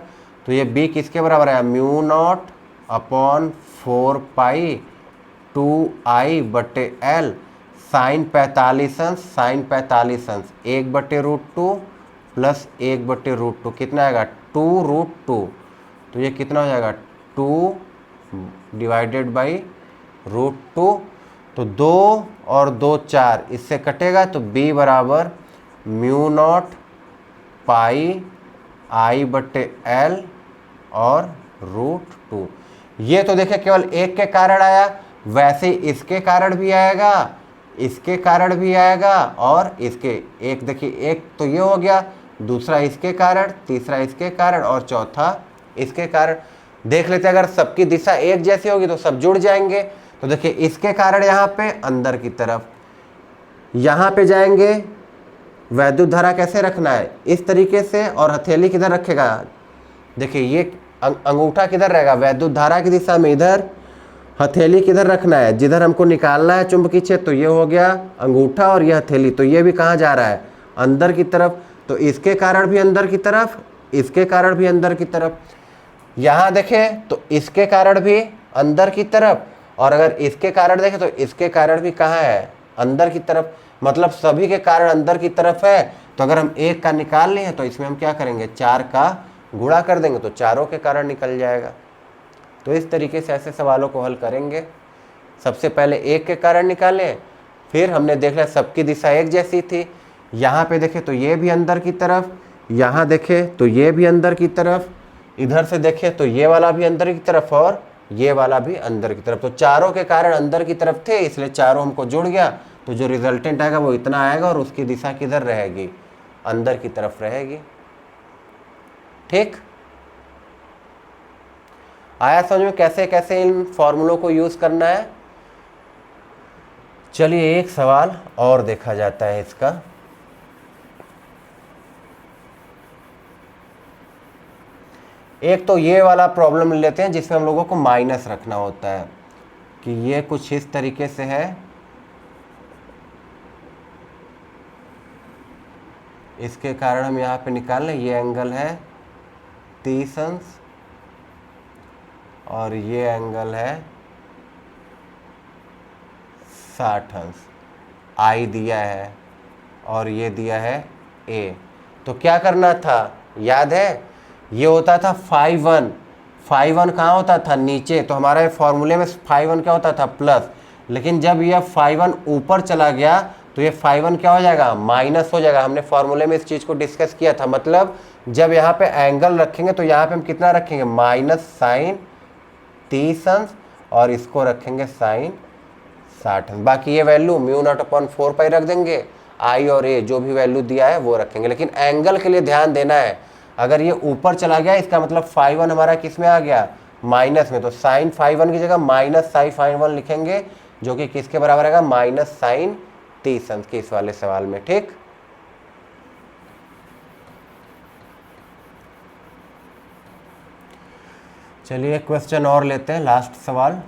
S1: तो ये b किसके बराबर है, μ0/4 2I/L साइन 45 अंश, साइन 45 अंश 1/√2 प्लस 1/√2 कितना आएगा 2√2। तो ये कितना हो जाएगा 2 डिवाइडेड बाई √2। तो 2 और 2 4, इससे कटेगा, तो b बराबर μ0πI/L और √2। ये तो देखिए केवल एक के कारण आया, वैसे इसके कारण भी आएगा, इसके कारण भी आएगा, और इसके, एक देखिए एक तो ये हो गया, दूसरा इसके कारण, तीसरा इसके कारण, और चौथा इसके कारण। देख लेते हैं, अगर सबकी दिशा एक जैसी होगी तो सब जुड़ जाएंगे। तो देखिए इसके कारण यहाँ पे अंदर की तरफ, यहाँ पे जाएंगे, वैद्युत धारा कैसे रखना है, इस तरीके से, और हथेली किधर रखेगा, देखिए ये अंगूठा किधर रहेगा, वैद्युत धारा की दिशा में इधर, हथेली किधर रखना है, जिधर हमको निकालना है चुंबकीय क्षेत्र, तो ये हो गया अंगूठा और ये हथेली, तो ये भी कहाँ जा रहा है, अंदर की तरफ। तो इसके कारण भी अंदर की तरफ, इसके कारण भी अंदर की तरफ। यहाँ देखें तो इसके कारण भी अंदर की तरफ, और अगर इसके कारण देखें तो इसके कारण भी कहाँ है, अंदर की तरफ। मतलब सभी के कारण अंदर की तरफ है। तो अगर हम एक का निकाल लें तो इसमें हम क्या करेंगे, 4 का गुणा कर देंगे, तो चारों के कारण निकल जाएगा। तो इस तरीके से ऐसे सवालों को हल करेंगे। सबसे पहले एक के कारण निकालें, फिर हमने देख लिया सबकी दिशा एक जैसी थी, यहाँ पे देखें तो ये भी अंदर की तरफ, यहाँ देखें तो ये भी अंदर की तरफ, इधर से देखें तो ये वाला भी अंदर की तरफ और ये वाला भी अंदर की तरफ। तो चारों के कारण अंदर की तरफ थे, इसलिए चारों हमको जुड़ गया। तो जो रिजल्टेंट आएगा वो इतना आएगा, और उसकी दिशा किधर रहेगी, अंदर की तरफ रहेगी। ठीक, आया समझ में कैसे कैसे इन फॉर्मूलों को यूज करना है। चलिए एक सवाल और देखा जाता है इसका। एक तो ये वाला प्रॉब्लम लेते हैं जिसमें हम लोगों को माइनस रखना होता है, कि ये कुछ इस तरीके से है, इसके कारण हम यहाँ पे निकाल लें, ये एंगल है 30 अंश और ये एंगल है 60 अंश। आई दिया है और ये दिया है ए। तो क्या करना था, याद है, ये होता था φ1। φ1 कहाँ होता था, नीचे। तो हमारे फॉर्मूले में φ1 क्या होता था, प्लस। लेकिन जब यह φ1 ऊपर चला गया तो ये φ1 क्या हो जाएगा, माइनस हो जाएगा। हमने फॉर्मूले में इस चीज़ को डिस्कस किया था। मतलब जब यहाँ पे एंगल रखेंगे तो यहाँ पे हम कितना रखेंगे, माइनस साइन 30 अंश, और इसको रखेंगे साइन 60 अंश। बाकी ये वैल्यू μ0/4 रख देंगे, आई और ए जो भी वैल्यू दिया है वो रखेंगे। लेकिन एंगल के लिए ध्यान देना है, अगर ये ऊपर चला गया इसका मतलब φ1 हमारा किस में आ गया, माइनस में। तो साइन φ1 की जगह माइनस साइन φ1 लिखेंगे, जो कि किसके बराबर आएगा, माइनस साइन 30 अंश के इस वाले सवाल में। ठीक, चलिए क्वेश्चन और लेते हैं, लास्ट सवाल।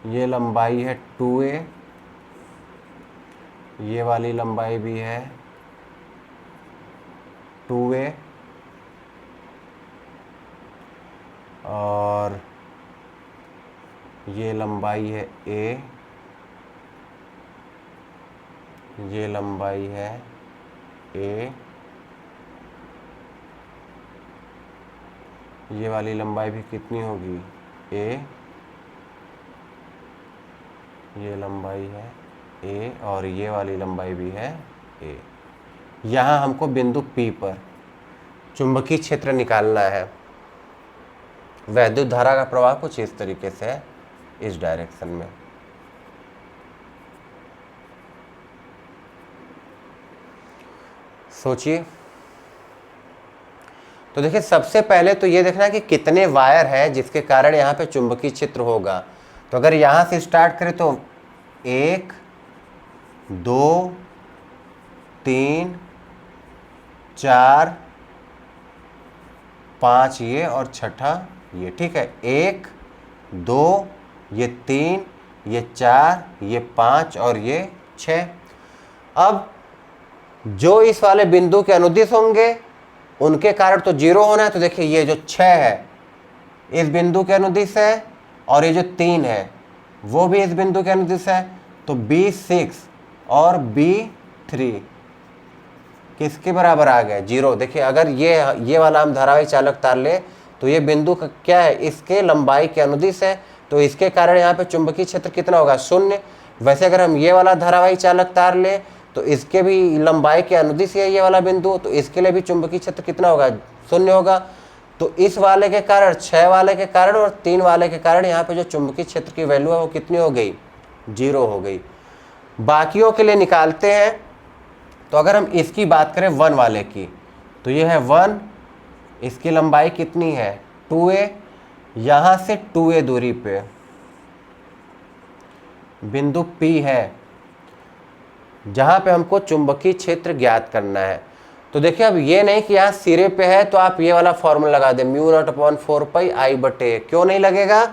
S1: ये लंबाई है 2a, ये वाली लंबाई भी है 2a, और ये लंबाई है a, ये लंबाई है a, ये वाली लंबाई भी कितनी होगी, a, ये लंबाई है a, और ये वाली लंबाई भी है a। यहाँ हमको बिंदु P पर चुंबकीय क्षेत्र निकालना है। वैद्युत धारा का प्रवाह कुछ इस तरीके से है, इस डायरेक्शन में। सोचिए। तो देखिए सबसे पहले तो ये देखना है कि कितने वायर हैं जिसके कारण यहाँ पे चुंबकीय क्षेत्र होगा। तो अगर यहाँ से स्टार्ट करें तो 1 2 3 4 5 ये और छठा ये, ठीक है। 1 2 ये 3 ये 4 ये 5 और ये 6। अब जो इस वाले बिंदु के अनुदिश होंगे उनके कारण तो 0 होना है। तो देखिए ये जो 6 है इस बिंदु के अनुदिश है और ये जो 3 है वो भी इस बिंदु के अनुदिश है। तो B6 और B3 किसके बराबर आ गए? 0। देखिए अगर ये वाला हम धारावाही चालक तार ले तो ये बिंदु का क्या है? इसके लंबाई के अनुदिश है, तो इसके कारण यहाँ पे चुंबकीय क्षेत्र कितना होगा? 0। वैसे अगर हम ये वाला धारावाही चालक तार ले तो इसके भी लंबाई के अनुदिश है ये वाला बिंदु, तो इसके लिए भी चुंबकीय क्षेत्र कितना होगा? 0 होगा। तो इस वाले के कारण, 6 वाले के कारण और 3 वाले के कारण यहाँ पे जो चुंबकीय क्षेत्र की वैल्यू है वो कितनी हो गई? 0 हो गई। बाकियों के लिए निकालते हैं। तो अगर हम इसकी बात करें 1 वाले की, तो ये है 1, इसकी लंबाई कितनी है? 2a। यहाँ से 2a दूरी पे बिंदु P है जहाँ पे हमको चुंबकीय क्षेत्र ज्ञात करना है। तो देखिए अब ये नहीं कि यहाँ सिरे पे है तो आप ये वाला फॉर्मूला लगा दें, μ0/4πi/a। क्यों नहीं लगेगा?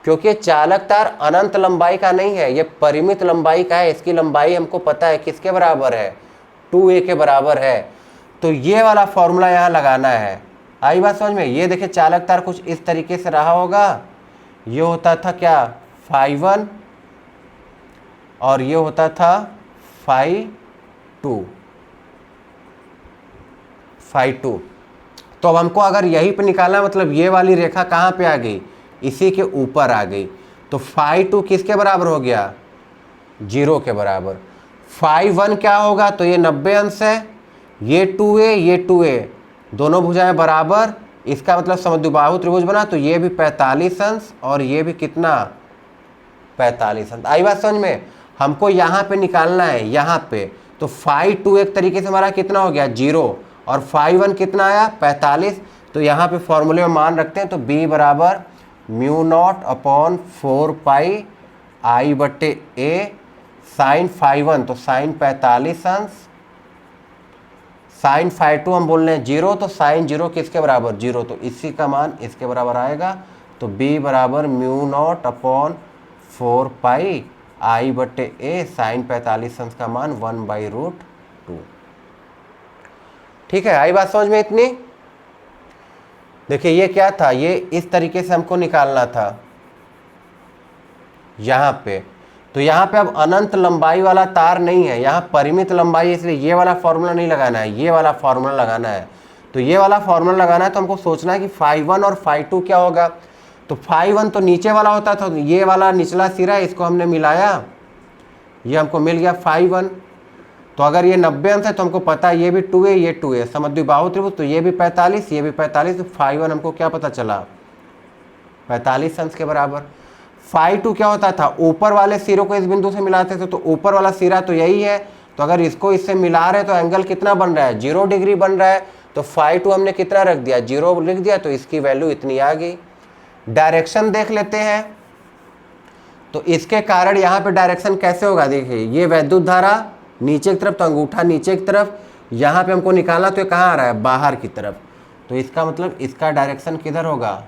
S1: क्योंकि चालक तार अनंत लंबाई का नहीं है, ये परिमित लंबाई का है। इसकी लंबाई हमको पता है किसके बराबर है? 2a के बराबर है। तो ये वाला फॉर्मूला यहाँ लगाना है। आई बात समझ में? ये देखिए चालक तार कुछ इस तरीके से रहा होगा। ये होता था क्या? φ1 और ये होता था φ2। तो अब हमको अगर यहीं पे निकालना, मतलब ये वाली रेखा कहाँ पे आ गई? इसी के ऊपर आ गई। तो φ2 किसके बराबर हो गया? 0 के बराबर। φ1 क्या होगा? तो ये 90 अंश है, ये 2a दोनों भुजाएं बराबर, इसका मतलब समद्विबाहु त्रिभुज बना। तो ये भी 45 अंश और ये भी कितना? 45 अंश। आई बात समझ में? हमको यहाँ पे निकालना है, यहाँ पे। तो φ2 एक तरीके से हमारा कितना हो गया? 0। और φ1 कितना आया? 45। तो यहाँ पे फॉर्मूले में मान रखते हैं। तो b बराबर μ0/4πi/a साइन φ1, तो साइन 45 अंश, साइन φ2 हम बोल रहे हैं 0, तो साइन 0 किसके बराबर? 0। तो इसी का मान इसके बराबर आएगा। तो b बराबर μ0/4πi/a साइन 45 अंश का मान 1/√2। ठीक है, आई बात समझ में इतनी? देखिए ये क्या था? ये इस तरीके से हमको निकालना था यहाँ पे। तो यहाँ पे अब अनंत लंबाई वाला तार नहीं है, यहाँ परिमित लंबाई, इसलिए ये वाला फॉर्मूला नहीं लगाना है, ये वाला फॉर्मूला लगाना है। तो ये वाला फॉर्मूला लगाना है तो हमको सोचना है कि φ1 और φ2 क्या होगा। तो φ1 तो नीचे वाला होता था, तो ये वाला निचला सिरा है, इसको हमने मिलाया, ये हमको मिल गया φ1। तो अगर ये 90 अंश है तो हमको पता है ये भी 2a ये 2a, समद्विबाहु त्रिभुज, तो ये भी 45 ये भी 45। तो φ1 हमको क्या पता चला? 45 अंश के बराबर। φ2 क्या होता था? ऊपर वाले सिरों को इस बिंदु से मिलाते थे, तो ऊपर वाला सिरा तो यही है, तो अगर इसको इससे मिला रहे तो एंगल कितना बन रहा है? 0 डिग्री बन रहा है। तो φ2 हमने कितना रख दिया? 0 लिख दिया, तो इसकी वैल्यू इतनी आ गई। डायरेक्शन देख लेते हैं। तो इसके कारण यहाँ पे डायरेक्शन कैसे होगा? देखिए ये वैद्युत धारा नीचे की तरफ, तो अंगूठा नीचे की तरफ, यहाँ पे हमको निकालना, तो ये कहाँ आ रहा है? बाहर की तरफ। तो इसका मतलब इसका डायरेक्शन किधर होगा?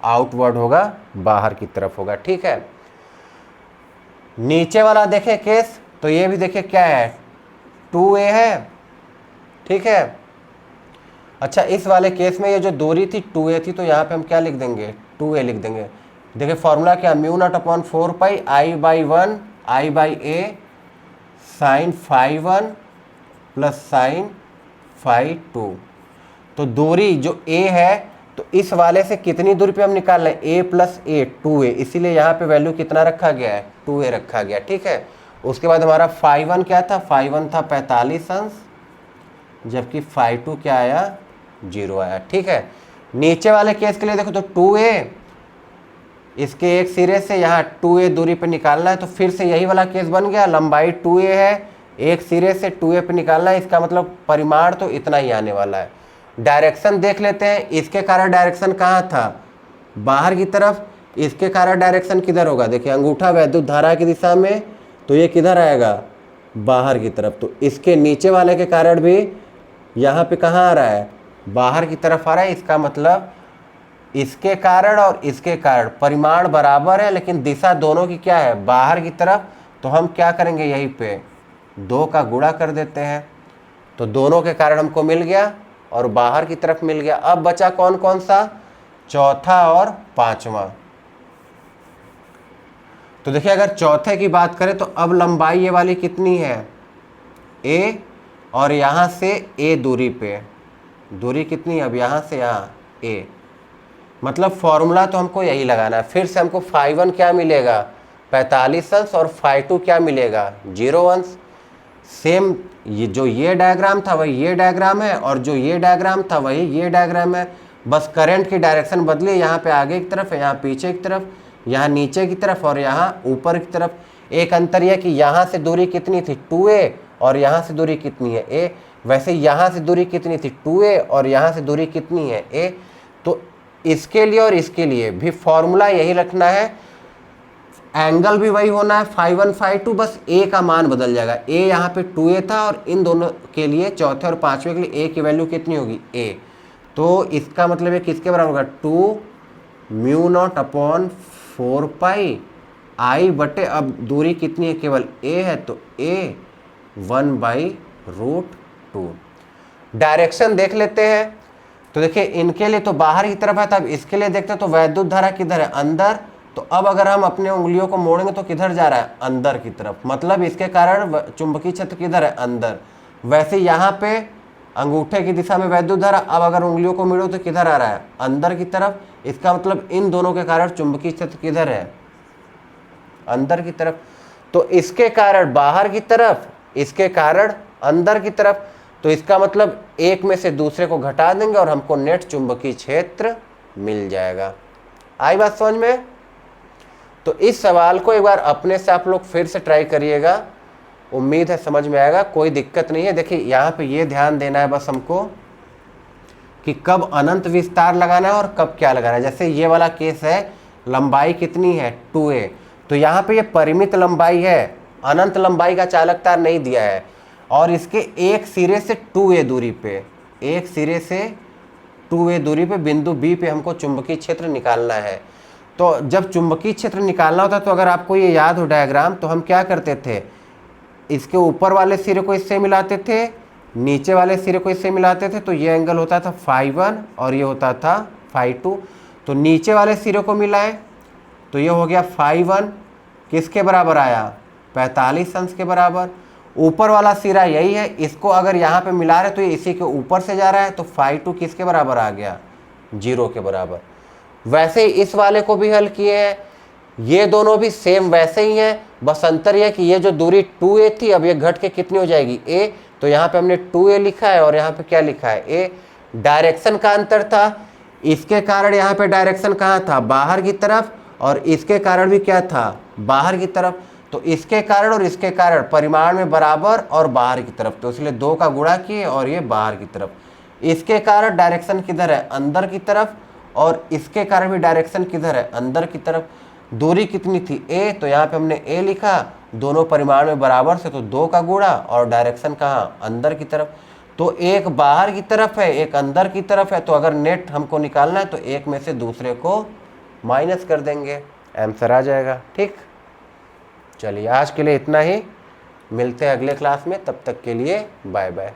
S1: आउटवर्ड होगा, बाहर की तरफ होगा। ठीक है, नीचे वाला देखें केस, तो ये भी देखिए क्या है? 2a है। ठीक है, अच्छा इस वाले केस में ये जो दूरी थी 2a थी, तो यहाँ पे हम क्या लिख देंगे? 2a लिख देंगे। देखिए फॉर्मूला क्या? μ0/4πi/a sign φ1 plus sign φ2। तो दूरी जो a है, तो इस वाले से कितनी दूरी पे हम निकाल रहे हैं? a प्लस a 2a, इसीलिए यहाँ पे वैल्यू कितना रखा गया है? 2a रखा गया। ठीक है, उसके बाद हमारा φ1 क्या था? φ1 था 45 अंश, जबकि φ2 क्या आया? 0 आया। ठीक है, नीचे वाले केस के लिए देखो, तो 2a, इसके एक सिरे से यहाँ 2a दूरी पे निकालना है, तो फिर से यही वाला केस बन गया। लंबाई 2a है, एक सिरे से 2a पे निकालना है, इसका मतलब परिमाण तो इतना ही आने वाला है। डायरेक्शन देख लेते हैं। इसके कारण डायरेक्शन कहाँ था? बाहर की तरफ। इसके कारण डायरेक्शन किधर होगा? देखिए अंगूठा वैद्युत धारा की दिशा में, तो ये किधर आएगा? बाहर की तरफ। तो इसके नीचे वाले के कारण भी यहाँ पे कहाँ आ रहा है, बाहर की तरफ आ रहा है। इसका मतलब इसके कारण और इसके कारण परिमाण बराबर है, लेकिन दिशा दोनों की क्या है, बाहर की तरफ। तो हम क्या करेंगे, यहीं पे 2 का गुणा कर देते हैं। तो दोनों के कारण हमको मिल गया और बाहर की तरफ मिल गया। अब बचा कौन कौन सा, चौथा और पांचवा। तो देखिए अगर चौथे की बात करें तो अब लंबाई ये वाली कितनी है, a, और यहाँ से a दूरी पे, दूरी कितनी है अब यहाँ से यहाँ a, मतलब फॉर्मूला तो हमको यही लगाना है। फिर से हमको φ1 क्या मिलेगा, 45 अंश, और φ2 क्या मिलेगा, 0 अंश। सेम ये जो ये डायग्राम था वही ये डायग्राम है, और जो ये डायग्राम था वही ये डायग्राम है। बस करंट की डायरेक्शन बदली, यहाँ पे आगे की तरफ है, यहाँ पीछे की तरफ, यहाँ नीचे की तरफ और यहाँ ऊपर की तरफ। एक अंतर यह कि यहाँ से दूरी कितनी थी 2a, और यहाँ से दूरी कितनी है a। वैसे यहाँ से दूरी कितनी थी 2a, और यहाँ से दूरी कितनी है a। तो इसके लिए और इसके लिए भी फॉर्मूला यही रखना है, एंगल भी वही होना है, φ1 φ2, बस a का मान बदल जाएगा। a यहाँ पे 2a था, और इन दोनों के लिए, चौथे और पांचवे के लिए a की वैल्यू कितनी होगी, a। तो इसका मतलब है किसके बराबर होगा, 2μ0/4 पाई i बटे, अब दूरी कितनी है, केवल a है, तो a 1/√2। डायरेक्शन देख लेते हैं। तो देखिए इनके लिए तो बाहर की तरफ है, तब इसके लिए देखते हैं। तो वैद्युत धारा किधर है, अंदर। तो अब अगर हम अपने उंगलियों को मोड़ेंगे तो किधर जा रहा है, अंदर की तरफ, मतलब इसके कारण चुंबकीय क्षेत्र किधर है, अंदर। वैसे यहाँ पे अंगूठे की दिशा में वैद्युत धारा, अब अगर उंगलियों को मोड़ो तो किधर आ रहा है, अंदर की तरफ। इसका मतलब इन दोनों के कारण चुंबकीय क्षेत्र किधर है, अंदर की तरफ। तो इसके कारण बाहर की तरफ, इसके कारण अंदर की तरफ। तो इसका मतलब एक में से दूसरे को घटा देंगे और हमको नेट चुंबकीय क्षेत्र मिल जाएगा। आई बात समझ में। तो इस सवाल को एक बार अपने से आप लोग फिर से ट्राई करिएगा, उम्मीद है समझ में आएगा, कोई दिक्कत नहीं है। देखिए यहाँ पे ये ध्यान देना है बस हमको कि कब अनंत विस्तार लगाना है और कब क्या लगाना है। जैसे ये वाला केस है, लंबाई कितनी है 2a, तो यहाँ पे ये परिमित लंबाई है, अनंत लंबाई का चालक तार नहीं दिया है, और इसके एक सिरे से 2a दूरी पे, एक सिरे से 2a दूरी पे बिंदु B पे हमको चुंबकीय क्षेत्र निकालना है। तो जब चुंबकीय क्षेत्र निकालना होता है, तो अगर आपको ये याद हो डायग्राम, तो हम क्या करते थे, इसके ऊपर वाले सिरे को इससे मिलाते थे, नीचे वाले सिरे को इससे मिलाते थे। तो ये एंगल होता था φ1 और ये होता था φ2। तो नीचे वाले सिरे को मिलाए तो ये हो गया φ1 किसके बराबर आया, 45 अंश के बराबर। ऊपर वाला सिरा यही है, इसको अगर यहाँ पे मिला रहे तो ये इसी के ऊपर से जा रहा है, तो φ2 किसके बराबर आ गया, 0 के बराबर। वैसे ही इस वाले को भी हल किए हैं, ये दोनों भी सेम वैसे ही हैं, बस अंतर यह कि ये जो दूरी 2a थी अब ये घट के कितनी हो जाएगी, a। तो यहाँ पे हमने 2a लिखा है और यहाँ पे क्या लिखा है, a। डायरेक्शन का अंतर था, इसके कारण यहाँ पे डायरेक्शन कहाँ था, बाहर की तरफ, और इसके कारण भी क्या था, बाहर की तरफ। तो इसके कारण और इसके कारण परिमाण में बराबर और बाहर की तरफ, तो इसलिए 2 का गुणा किए और ये बाहर की तरफ। इसके कारण डायरेक्शन किधर है, अंदर की तरफ, और इसके कारण भी डायरेक्शन किधर है, अंदर की तरफ। दूरी कितनी थी a, तो यहाँ पे हमने a लिखा, दोनों परिमाण में बराबर से, तो 2 का गुणा, और डायरेक्शन कहाँ, अंदर की तरफ। तो एक बाहर की तरफ है, एक अंदर की तरफ है। तो अगर नेट हमको निकालना है तो एक में से दूसरे को माइनस कर देंगे, आंसर आ जाएगा। ठीक, चलिए आज के लिए इतना ही, मिलते हैं अगले क्लास में, तब तक के लिए बाय बाय।